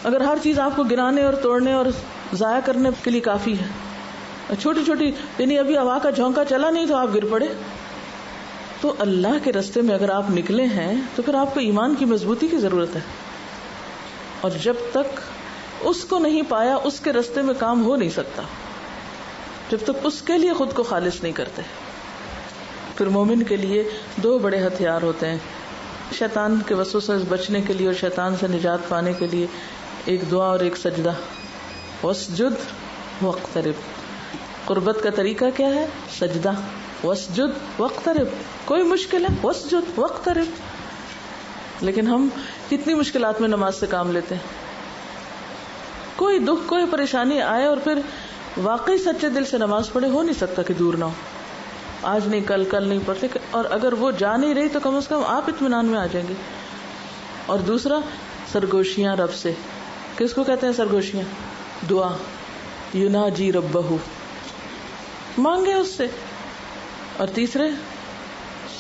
A: اگر ہر چیز آپ کو گرانے اور توڑنے اور ضائع کرنے کے لیے کافی ہے؟ چھوٹی چھوٹی، یعنی ابھی ہوا کا جھونکا چلا نہیں تو آپ گر پڑے. تو اللہ کے راستے میں اگر آپ نکلے ہیں تو پھر آپ کو ایمان کی مضبوطی کی ضرورت ہے، اور جب تک اس کو نہیں پایا اس کے راستے میں کام ہو نہیں سکتا جب تک اس کے لیے خود کو خالص نہیں کرتے. پھر مومن کے لیے دو بڑے ہتھیار ہوتے ہیں شیطان کے وسوسے سے بچنے کے لیے اور شیطان سے نجات پانے کے لیے، ایک دعا اور ایک سجدہ. واسجد واقترب. قربت کا طریقہ کیا ہے؟ سجدہ. واسجد واقترب. کوئی مشکل ہے؟ واسجد واقترب. لیکن ہم کتنی مشکلات میں نماز سے کام لیتے ہیں. کوئی دکھ کوئی پریشانی آئے اور پھر واقعی سچے دل سے نماز پڑھے، ہو نہیں سکتا کہ دور نہ ہو. آج نہیں کل نہیں پڑھتے، اور اگر وہ جا نہیں رہی تو کم از کم آپ اطمینان میں آ جائیں گے. اور دوسرا سرگوشیاں رب سے. کس کو کہتے ہیں سرگوشیاں؟ دعا. یناجی ربہ، مانگے اس سے. اور تیسرے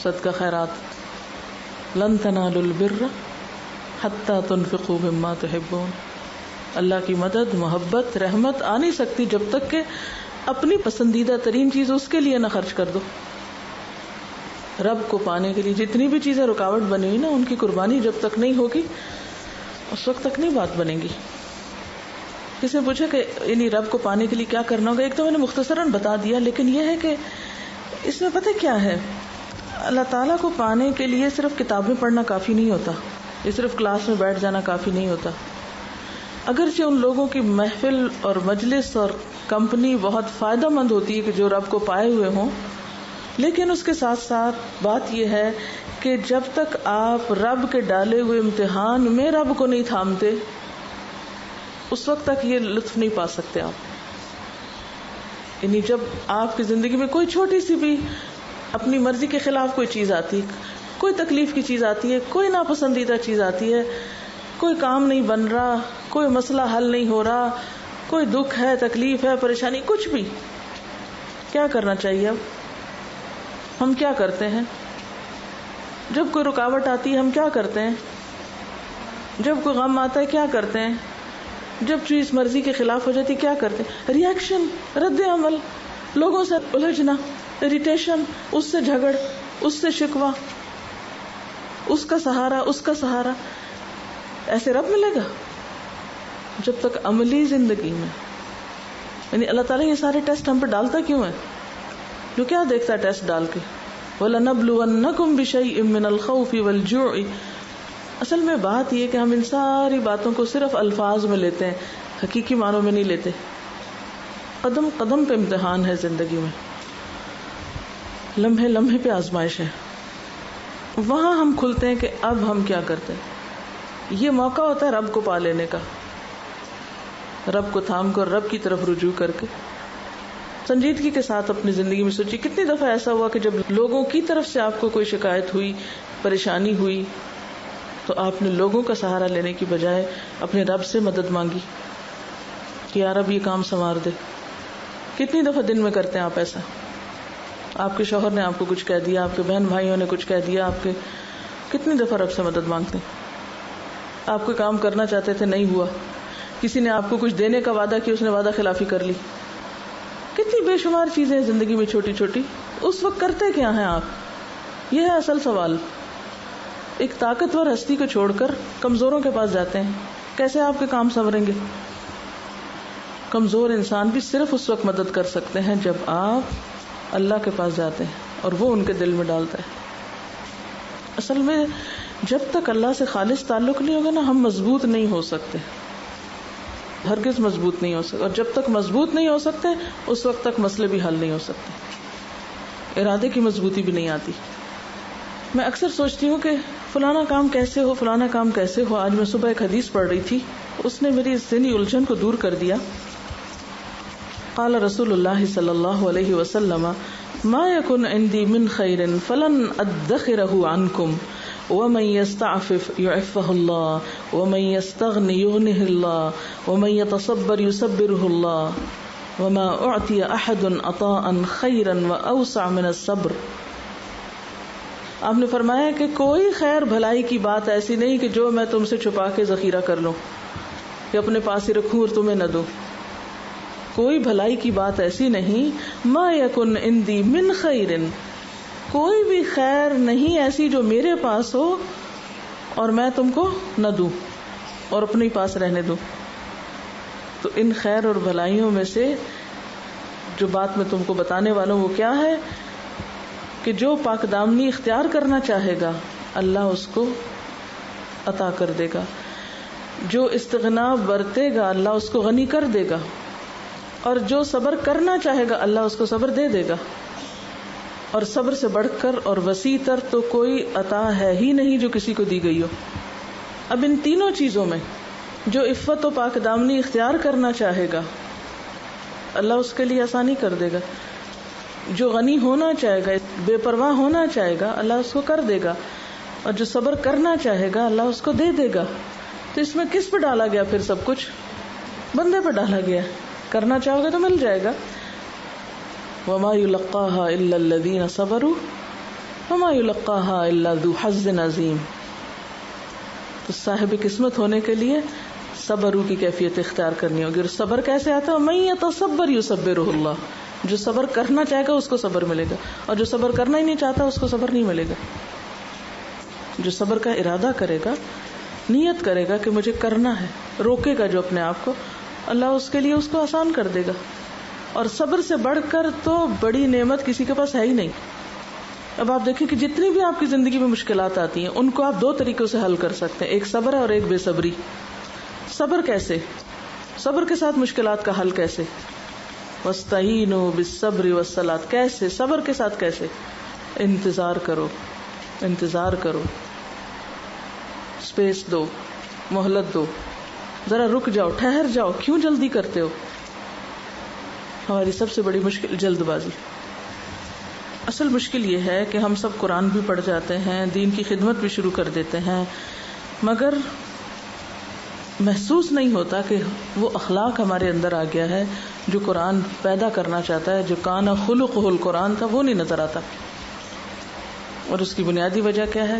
A: صدقہ خیرات. لن تنالوا البر حتی تنفقوا مما تحبون. اللہ کی مدد، محبت، رحمت آ نہیں سکتی جب تک کہ اپنی پسندیدہ ترین چیز اس کے لیے نہ خرچ کر دو. رب کو پانے کے لیے جتنی بھی چیزیں رکاوٹ بنی ہوئی نا، ان کی قربانی جب تک نہیں ہوگی اس وقت تک نہیں بات بنے گی. کسی نے پوچھا کہ یعنی رب کو پانے کے لیے کیا کرنا ہوگا. ایک تو میں نے مختصراً بتا دیا، لیکن یہ ہے کہ اس میں پتہ کیا ہے، اللہ تعالیٰ کو پانے کے لیے صرف کتابیں پڑھنا کافی نہیں ہوتا، یہ صرف کلاس میں بیٹھ جانا کافی نہیں ہوتا. اگرچہ ان لوگوں کی محفل اور مجلس اور کمپنی بہت فائدہ مند ہوتی ہے کہ جو رب کو پائے ہوئے ہوں، لیکن اس کے ساتھ ساتھ بات یہ ہے کہ جب تک آپ رب کے ڈالے ہوئے امتحان میں رب کو نہیں تھامتے، اس وقت تک یہ لطف نہیں پا سکتے آپ. یعنی جب آپ کی زندگی میں کوئی چھوٹی سی بھی اپنی مرضی کے خلاف کوئی چیز آتی، کوئی تکلیف کی چیز آتی ہے، کوئی ناپسندیدہ چیز آتی ہے، کوئی کام نہیں بن رہا، کوئی مسئلہ حل نہیں ہو رہا، کوئی دکھ ہے، تکلیف ہے، پریشانی، کچھ بھی، کیا کرنا چاہیے؟ اب ہم کیا کرتے ہیں جب کوئی رکاوٹ آتی ہے؟ ہم کیا کرتے ہیں جب کوئی غم آتا ہے؟ کیا کرتے ہیں جب چیز مرضی کے خلاف ہو جاتی؟ کیا کرتے ہیں؟ ریئیکشن، رد عمل، لوگوں سے الجھنا، اریٹیشن، اس سے جھگڑ، اس سے شکوہ، اس کا سہارا، اس کا سہارا. ایسے رب ملے گا؟ جب تک عملی زندگی میں، یعنی اللہ تعالیٰ یہ سارے ٹیسٹ ہم پہ ڈالتا کیوں ہے؟ جو کیا دیکھتا ہے ٹیسٹ ڈال کے؟ وَلَنَبْلُوَنَّكُمْ بِشَيْءٍ مِّنَ الْخَوْفِ وَالْجُوعِ. اصل میں بات یہ کہ ہم ان ساری باتوں کو صرف الفاظ میں لیتے ہیں، حقیقی معنوں میں نہیں لیتے. قدم قدم پہ امتحان ہے زندگی میں، لمحے لمحے پہ آزمائش ہے. وہاں ہم کھلتے ہیں کہ اب ہم کیا کرتے ہیں. یہ موقع ہوتا ہے رب کو پا لینے کا، رب کو تھام کر رب کی طرف رجوع کر کے سنجیدگی کے ساتھ اپنی زندگی میں سوچیے کتنی دفعہ ایسا ہوا کہ جب لوگوں کی طرف سے آپ کو کوئی شکایت ہوئی، پریشانی ہوئی، تو آپ نے لوگوں کا سہارا لینے کی بجائے اپنے رب سے مدد مانگی کہ یا رب یہ کام سنوار دے. کتنی دفعہ دن میں کرتے ہیں آپ ایسا؟ آپ کے شوہر نے آپ کو کچھ کہہ دیا، آپ کے بہن بھائیوں نے کچھ کہہ دیا، آپ کے کتنی دفعہ رب سے مدد مانگتے ہیں؟ آپ کوئی کام کرنا چاہتے تھے، نہیں ہوا، کسی نے آپ کو کچھ دینے کا وعدہ کیا، اس نے وعدہ خلافی کر لی. کتنی بے شمار چیزیں زندگی میں چھوٹی چھوٹی. اس وقت کرتے کیا ہیں آپ؟ یہ ہے اصل سوال. ایک طاقتور ہستی کو چھوڑ کر کمزوروں کے پاس جاتے ہیں، کیسے آپ کے کام سنوریں گے؟ کمزور انسان بھی صرف اس وقت مدد کر سکتے ہیں جب آپ اللہ کے پاس جاتے ہیں اور وہ ان کے دل میں ڈالتا ہے. اصل میں جب تک اللہ سے خالص تعلق نہیں ہوگا نا، ہم مضبوط نہیں ہو سکتے، ہرگز مضبوط نہیں ہو سکتے. اور جب تک مضبوط نہیں ہو سکتے اس وقت تک مسئلے بھی حل نہیں ہو سکتے، ارادے کی مضبوطی بھی نہیں آتی. میں اکثر سوچتی ہوں کہ فلانا کام کیسے ہو، فلانا کام کیسے ہو. آج میں صبح ایک حدیث پڑھ رہی تھی، اس نے میری ذہنی الجھن کو دور کر دیا. قال رسول اللہ صلی اللہ علیہ وسلم ما يكن عندي من خير فلن ادخره عنكم ومن يستعفف يعفه الله ومن يستغني يغنه الله ومن يتصبر يصبره الله وما اعطي احد عطاء خيرا واوسع من الصبر. آپ نے فرمایا کہ کوئی خیر بھلائی کی بات ایسی نہیں کہ جو میں تم سے چھپا کے ذخیرہ کر لوں کہ اپنے پاس ہی رکھوں اور تمہیں نہ دوں. کوئی بھلائی کی بات ایسی نہیں، ما یکن عندی من خیر، کوئی بھی خیر نہیں ایسی جو میرے پاس ہو اور میں تم کو نہ دوں اور اپنے ہی پاس رہنے دوں. تو ان خیر اور بھلائیوں میں سے جو بات میں تم کو بتانے والا ہوں وہ کیا ہے کہ جو پاک دامنی اختیار کرنا چاہے گا اللہ اس کو عطا کر دے گا، جو استغنا برتے گا اللہ اس کو غنی کر دے گا. اور جو صبر کرنا چاہے گا اللہ اس کو صبر دے دے گا. اور صبر سے بڑھ کر اور وسیع تر تو کوئی عطا ہے ہی نہیں جو کسی کو دی گئی ہو. اب ان تینوں چیزوں میں جو عفت و پاک دامنی اختیار کرنا چاہے گا اللہ اس کے لیے آسانی کر دے گا. جو غنی ہونا چاہے گا، بے پرواہ ہونا چاہے گا، اللہ اس کو کر دے گا. اور جو صبر کرنا چاہے گا اللہ اس کو دے دے گا. تو اس میں کس پہ ڈالا گیا پھر سب کچھ؟ بندے پہ ڈالا گیا. کرنا چاہو گے تو مل جائے گا. وما يلقاها الا الذين صبروا وما يلقاها الا ذو حظ عظیم. تو صاحب قسمت ہونے کے لیے صبرو کی کیفیت اختیار کرنی ہوگی. اور صبر کیسے آتا ہے؟ من يتصبر يصبره اللہ. جو صبر کرنا چاہے گا اس کو صبر ملے گا، اور جو صبر کرنا ہی نہیں چاہتا اس کو صبر نہیں ملے گا. جو صبر کا ارادہ کرے گا، نیت کرے گا کہ مجھے کرنا ہے، روکے گا جو اپنے آپ کو، اللہ اس کے لیے اس کو آسان کر دے گا. اور صبر سے بڑھ کر تو بڑی نعمت کسی کے پاس ہے ہی نہیں. اب آپ دیکھیں کہ جتنی بھی آپ کی زندگی میں مشکلات آتی ہیں ان کو آپ دو طریقوں سے حل کر سکتے ہیں، ایک صبر ہے اور ایک بے صبری. صبر کیسے؟ صبر کے ساتھ مشکلات کا حل کیسے؟ وَاسْتَعِينُوا بِالصَّبْرِ وَالصَّلَاةِ. کیسے؟ صبر کے ساتھ کیسے؟ انتظار کرو، انتظار کرو، اسپیس دو، مہلت دو، ذرا رک جاؤ، ٹھہر جاؤ. کیوں جلدی کرتے ہو؟ ہماری سب سے بڑی مشکل جلد بازی. اصل مشکل یہ ہے کہ ہم سب قرآن بھی پڑھ جاتے ہیں، دین کی خدمت بھی شروع کر دیتے ہیں، مگر محسوس نہیں ہوتا کہ وہ اخلاق ہمارے اندر آ گیا ہے جو قرآن پیدا کرنا چاہتا ہے. جو کان خلقہ القرآن تھا وہ نہیں نظر آتا. اور اس کی بنیادی وجہ کیا ہے؟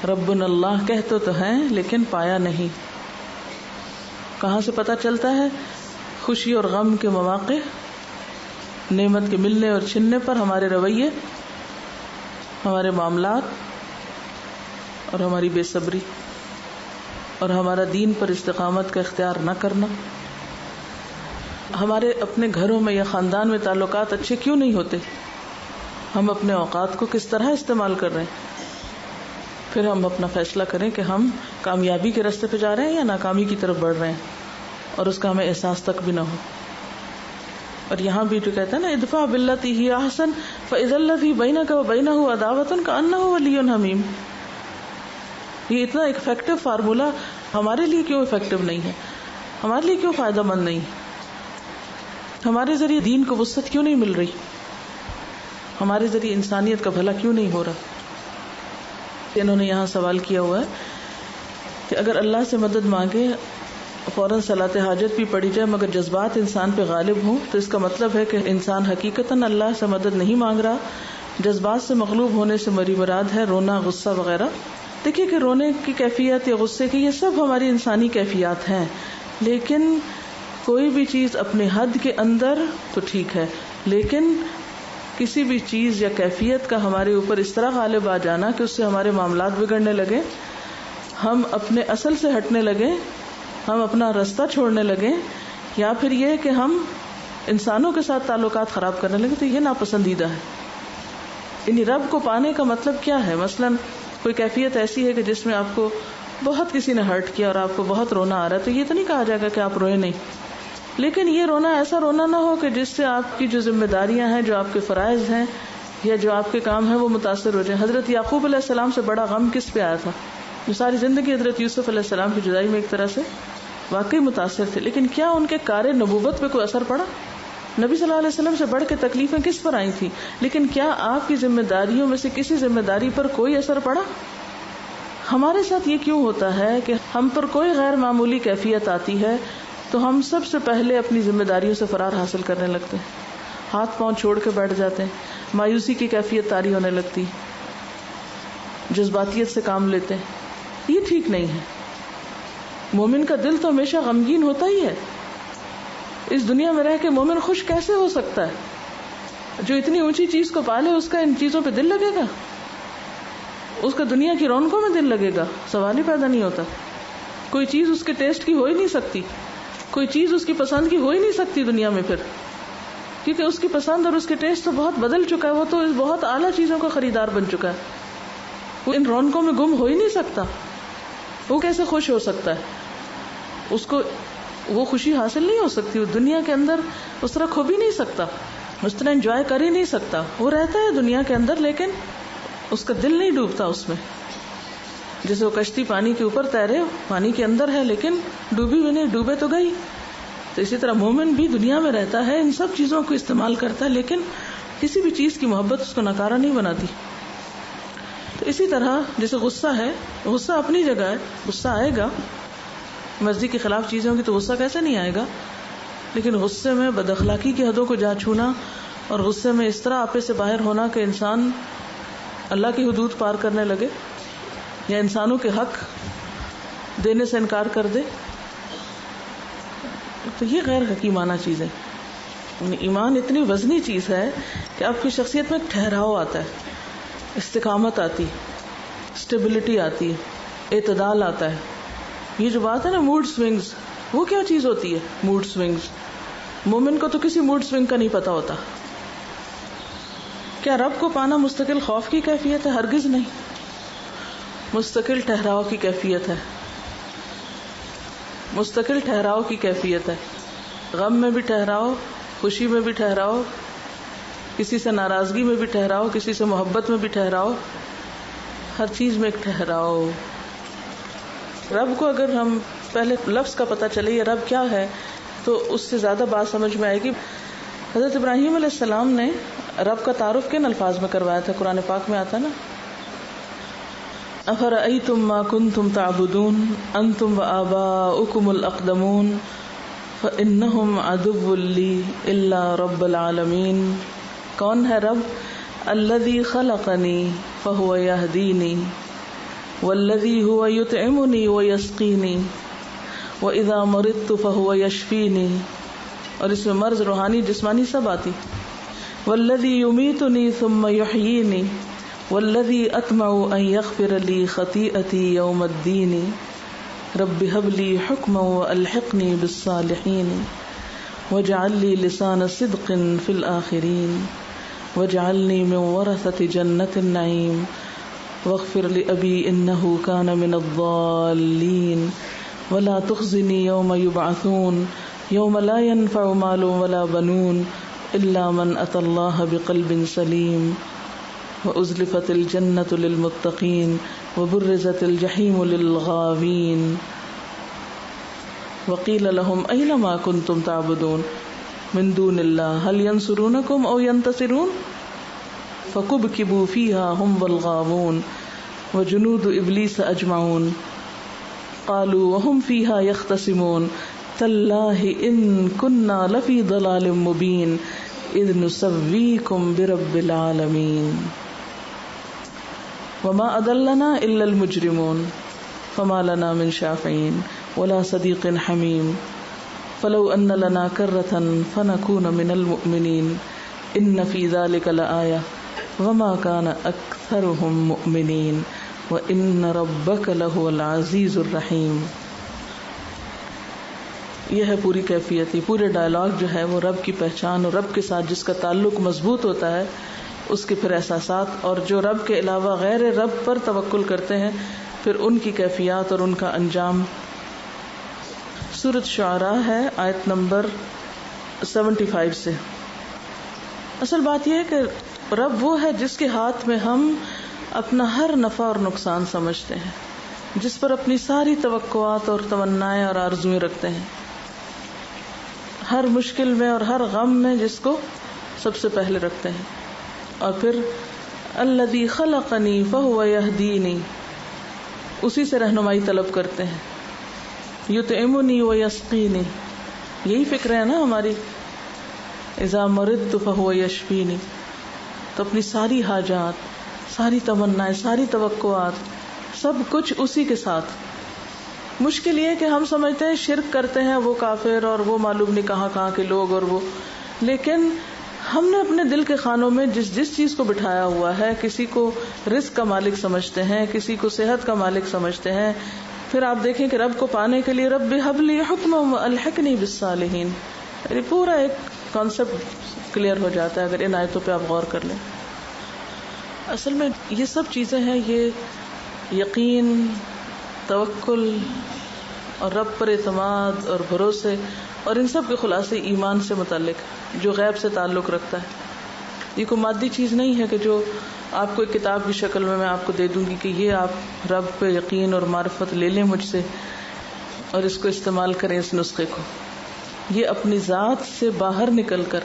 A: ربنا اللہ کہتے تو ہیں لیکن پایا نہیں. کہاں سے پتہ چلتا ہے؟ خوشی اور غم کے مواقع، نعمت کے ملنے اور چھننے پر ہمارے رویے، ہمارے معاملات اور ہماری بے صبری اور ہمارا دین پر استقامت کا اختیار نہ کرنا. ہمارے اپنے گھروں میں یا خاندان میں تعلقات اچھے کیوں نہیں ہوتے؟ ہم اپنے اوقات کو کس طرح استعمال کر رہے ہیں؟ پھر ہم اپنا فیصلہ کریں کہ ہم کامیابی کے راستے پہ جا رہے ہیں یا ناکامی کی طرف بڑھ رہے ہیں، اور اس کا ہمیں احساس تک بھی نہ ہو. اور یہاں بھی جو کہتا ہے نا ادفع باللتی ہی احسن فاذا الذی بینک وبینہ عداوۃ کأنہ ولی حمیم. یہ اتنا افیکٹو فارمولا ہمارے لیے کیوں افیکٹو نہیں ہے؟ ہمارے لیے کیوں فائدہ مند نہیں؟ ہمارے ذریعے دین کو وسعت کیوں نہیں مل رہی؟ ہمارے ذریعے انسانیت کا بھلا کیوں نہیں ہو رہا؟ انہوں نے یہاں سوال کیا ہوا ہے کہ اگر اللہ سے مدد مانگے، فوراً صلاۃ حاجت بھی پڑھی جائے، مگر جذبات انسان پہ غالب ہوں، تو اس کا مطلب ہے کہ انسان حقیقتاً اللہ سے مدد نہیں مانگ رہا. جذبات سے مغلوب ہونے سے میری مراد ہے رونا، غصہ وغیرہ. دیکھیے کہ رونے کی کیفیت یا غصے کی یہ سب ہماری انسانی کیفیات ہیں، لیکن کوئی بھی چیز اپنے حد کے اندر تو ٹھیک ہے، لیکن کسی بھی چیز یا کیفیت کا ہمارے اوپر اس طرح غالب آ جانا کہ اس سے ہمارے معاملات بگڑنے لگے، ہم اپنے اصل سے ہٹنے لگے، ہم اپنا راستہ چھوڑنے لگے، یا پھر یہ کہ ہم انسانوں کے ساتھ تعلقات خراب کرنے لگے، تو یہ ناپسندیدہ ہے. یعنی رب کو پانے کا مطلب کیا ہے؟ مثلاً کوئی کیفیت ایسی ہے کہ جس میں آپ کو بہت کسی نے ہرٹ کیا اور آپ کو بہت رونا آ رہا ہے، تو یہ تو نہیں کہا جائے گا کہ آپ روئے نہیں، لیکن یہ رونا ایسا رونا نہ ہو کہ جس سے آپ کی جو ذمہ داریاں ہیں، جو آپ کے فرائض ہیں یا جو آپ کے کام ہیں وہ متاثر ہو جائیں. حضرت یعقوب علیہ السلام سے بڑا غم کس پہ آیا تھا؟ جو ساری زندگی حضرت یوسف علیہ السلام کی جدائی میں ایک طرح سے واقعی متاثر تھے، لیکن کیا ان کے کار نبوت پہ کوئی اثر پڑا؟ نبی صلی اللہ علیہ وسلم سے بڑھ کے تکلیفیں کس پر آئی تھی، لیکن کیا آپ کی ذمہ داریوں میں سے کسی ذمہ داری پر کوئی اثر پڑا؟ ہمارے ساتھ یہ کیوں ہوتا ہے کہ ہم پر کوئی غیر معمولی کیفیت آتی ہے تو ہم سب سے پہلے اپنی ذمہ داریوں سے فرار حاصل کرنے لگتے ہیں، ہاتھ پاؤں چھوڑ کے بیٹھ جاتے ہیں، مایوسی کی کیفیت طاری ہونے لگتی، جذباتیت سے کام لیتے ہیں. یہ ٹھیک نہیں ہے. مومن کا دل تو ہمیشہ غمگین ہوتا ہی ہے. اس دنیا میں رہ کے مومن خوش کیسے ہو سکتا ہے؟ جو اتنی اونچی چیز کو پالے اس کا ان چیزوں پہ دل لگے گا؟ اس کا دنیا کی رونقوں میں دل لگے گا؟ سوال ہی پیدا نہیں ہوتا. کوئی چیز اس کے ٹیسٹ کی ہو ہی نہیں سکتی، کوئی چیز اس کی پسند کی ہو ہی نہیں سکتی دنیا میں، پھر کیونکہ اس کی پسند اور اس کے ٹیسٹ تو بہت بدل چکا ہے. وہ تو اس بہت اعلیٰ چیزوں کا خریدار بن چکا ہے، وہ ان رونقوں میں گم ہو ہی نہیں سکتا. وہ کیسے خوش ہو سکتا ہے؟ اس کو وہ خوشی حاصل نہیں ہو سکتی. وہ دنیا کے اندر اس طرح کھو بھی نہیں سکتا, اس طرح انجوائے کر ہی نہیں سکتا. وہ رہتا ہے دنیا کے اندر لیکن اس کا دل نہیں ڈوبتا اس میں. جیسے وہ کشتی پانی کے اوپر تیرے, پانی کے اندر ہے لیکن ڈوبی بھی نہیں, ڈوبے تو گئی. تو اسی طرح مومن بھی دنیا میں رہتا ہے, ان سب چیزوں کو استعمال کرتا ہے لیکن کسی بھی چیز کی محبت اس کو ناکارہ نہیں بناتی. تو اسی طرح جیسے غصہ ہے, غصہ اپنی جگہ ہے, غصہ آئے گا, مرضی کے خلاف چیزیں ہوں گی تو غصہ کیسے نہیں آئے گا, لیکن غصے میں بد اخلاقی کی حدوں کو جا چھونا اور غصے میں اس طرح آپے سے باہر ہونا کہ انسان اللہ کی حدود پار کرنے لگے یا انسانوں کے حق دینے سے انکار کر دے, تو یہ غیر حکیمانہ چیز ہے. ایمان اتنی وزنی چیز ہے کہ آپ کی شخصیت میں ایک ٹھہراؤ آتا ہے, استقامت آتی, اسٹیبلٹی آتی, اعتدال آتا ہے. یہ جو بات ہے نا موڈ سوئنگز, وہ کیا چیز ہوتی ہے موڈ سوئنگز؟ مومن کو تو کسی موڈ سوئنگ کا نہیں پتا ہوتا. کیا رب کو پانا مستقل خوف کی کیفیت ہے؟ ہرگز نہیں. مستقل ٹھہراؤ کی کیفیت ہے, مستقل ٹھہراؤ کی کیفیت ہے. غم میں بھی ٹھہراؤ, خوشی میں بھی ٹھہراؤ, کسی سے ناراضگی میں بھی ٹھہراؤ, کسی سے محبت میں بھی ٹھہراؤ, ہر چیز میں ایک ٹھہراؤ. رب کو اگر ہم پہلے لفظ کا پتہ چلے یہ رب کیا ہے تو اس سے زیادہ بات سمجھ میں آئے گی. حضرت ابراہیم علیہ السلام نے رب کا تعارف کن الفاظ میں کروایا تھا؟ قرآن پاک میں آتا نا, افرأیتم ما کنتم تعبدون انتم وآباؤکم الاقدمون فانہم عدو لی الا رب العالمین. کون ہے رب؟ الذی خلقنی فہو یہدینی والذی هو یطعمنی ویسقینی واذا مرضت فہو یشفینی. اور اس میں مرض روحانی جسمانی سب آتی. والذی یمیتنی ثم یحیینی والذی اطمع ان یغفر لی خطیئتی یوم الدین رب هب لی حکما والحقنی بالصالحین واجعل لی لسان صدق فی الآخرین واجعلنی من ورثة جنة النعیم واغفر لأبی انه کان من الضالین ولا تخزنی یوم یبعثون یوم لا ينفع مال ولا بنون الا من اتى اللہ بقلب سلیم وازلفت الجنة للمتقین وبرزت الجحیم للغاوین وقیل لهم این ما کنتم تعبدون من دون اللہ هل ینصرونکم او ینتصرون فکبکبوا فیها هم والغاوون وجنود ابلیس اجمعون قالوا وهم فیها یختصمون تاللہ ان کننا لفی ضلال مبین اذ نسویکم برب العالمین وما اضلنا الا المجرمون فما لنا من شافعین ولا صدیق حمیم فلو ان لنا کرة فنکون من المؤمنین ان فی ذلک لآیہ وما کان اکثرهم مؤمنین وان ربک لہو العزیز الرحیم. یہ ہے پوری کیفیت. یہ پورے ڈائلاگ جو ہے وہ رب کی پہچان اور رب کے ساتھ جس کا تعلق مضبوط ہوتا ہے اس کے پھر احساسات, اور جو رب کے علاوہ غیر رب پر توکل کرتے ہیں پھر ان کی کیفیات اور ان کا انجام. سورۃ شعراء ہے آیت نمبر 75 سے. اصل بات یہ ہے کہ رب وہ ہے جس کے ہاتھ میں ہم اپنا ہر نفع اور نقصان سمجھتے ہیں, جس پر اپنی ساری توقعات اور تمنائیں اور آرزویں رکھتے ہیں, ہر مشکل میں اور ہر غم میں جس کو سب سے پہلے رکھتے ہیں. اور پھر الذی خلقنی فہو یہدینی, اسی سے رہنمائی طلب کرتے ہیں. یطعمنی ویسقینی, یہی فکر ہے نا ہماری. اذا مرضت فہو یشفینی, تو اپنی ساری حاجات, ساری تمنائیں, ساری توقعات, سب کچھ اسی کے ساتھ. مشکل یہ ہے کہ ہم سمجھتے ہیں شرک کرتے ہیں وہ کافر اور وہ معلوم نہیں کہاں کہاں کے لوگ اور وہ, لیکن ہم نے اپنے دل کے خانوں میں جس چیز کو بٹھایا ہوا ہے, کسی کو رزق کا مالک سمجھتے ہیں, کسی کو صحت کا مالک سمجھتے ہیں. پھر آپ دیکھیں کہ رب کو پانے کے لیے رب هب لی حکما والحقنی بالصالحین, یہ پورا ایک کانسیپٹ کلیئر ہو جاتا ہے اگر ان آیتوں پہ آپ غور کر لیں. اصل میں یہ سب چیزیں ہیں, یہ یقین, توکل, اور رب پر اعتماد اور بھروسے اور ان سب کے خلاصے ایمان سے متعلق جو غیب سے تعلق رکھتا ہے. یہ کوئی مادی چیز نہیں ہے کہ جو آپ کو ایک کتاب کی شکل میں آپ کو دے دوں گی کہ یہ آپ رب پہ یقین اور معرفت لے لیں مجھ سے اور اس کو استعمال کریں اس نسخے کو. یہ اپنی ذات سے باہر نکل کر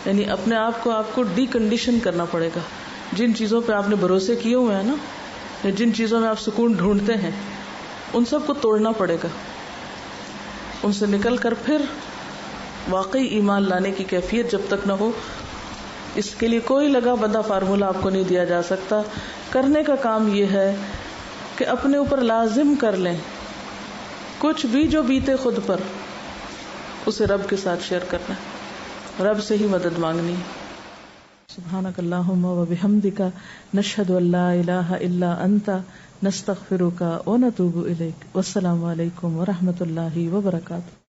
A: یعنی اپنے آپ کو ڈی کنڈیشن کرنا پڑے گا. جن چیزوں پہ آپ نے بھروسے کیے ہوئے ہیں نا، یا جن چیزوں میں آپ سکون ڈھونڈتے ہیں، ان سب کو توڑنا پڑے گا. ان سے نکل کر پھر واقعی ایمان لانے کی کیفیت جب تک نہ ہو، اس کے لیے کوئی لگا بندہ فارمولہ آپ کو نہیں دیا جا سکتا. کرنے کا کام یہ ہے کہ اپنے اوپر لازم کر لیں، کچھ بھی جو بیتے خود پر اسے رب کے ساتھ شیئر کرنا ہے، رب سے ہی مدد مانگنی. سبحانک اللہم و بحمدک نشہد ان لا الہ الا انت نستغفرک و نتوب الیک. والسلام علیکم و رحمۃ اللہ وبرکاتہ.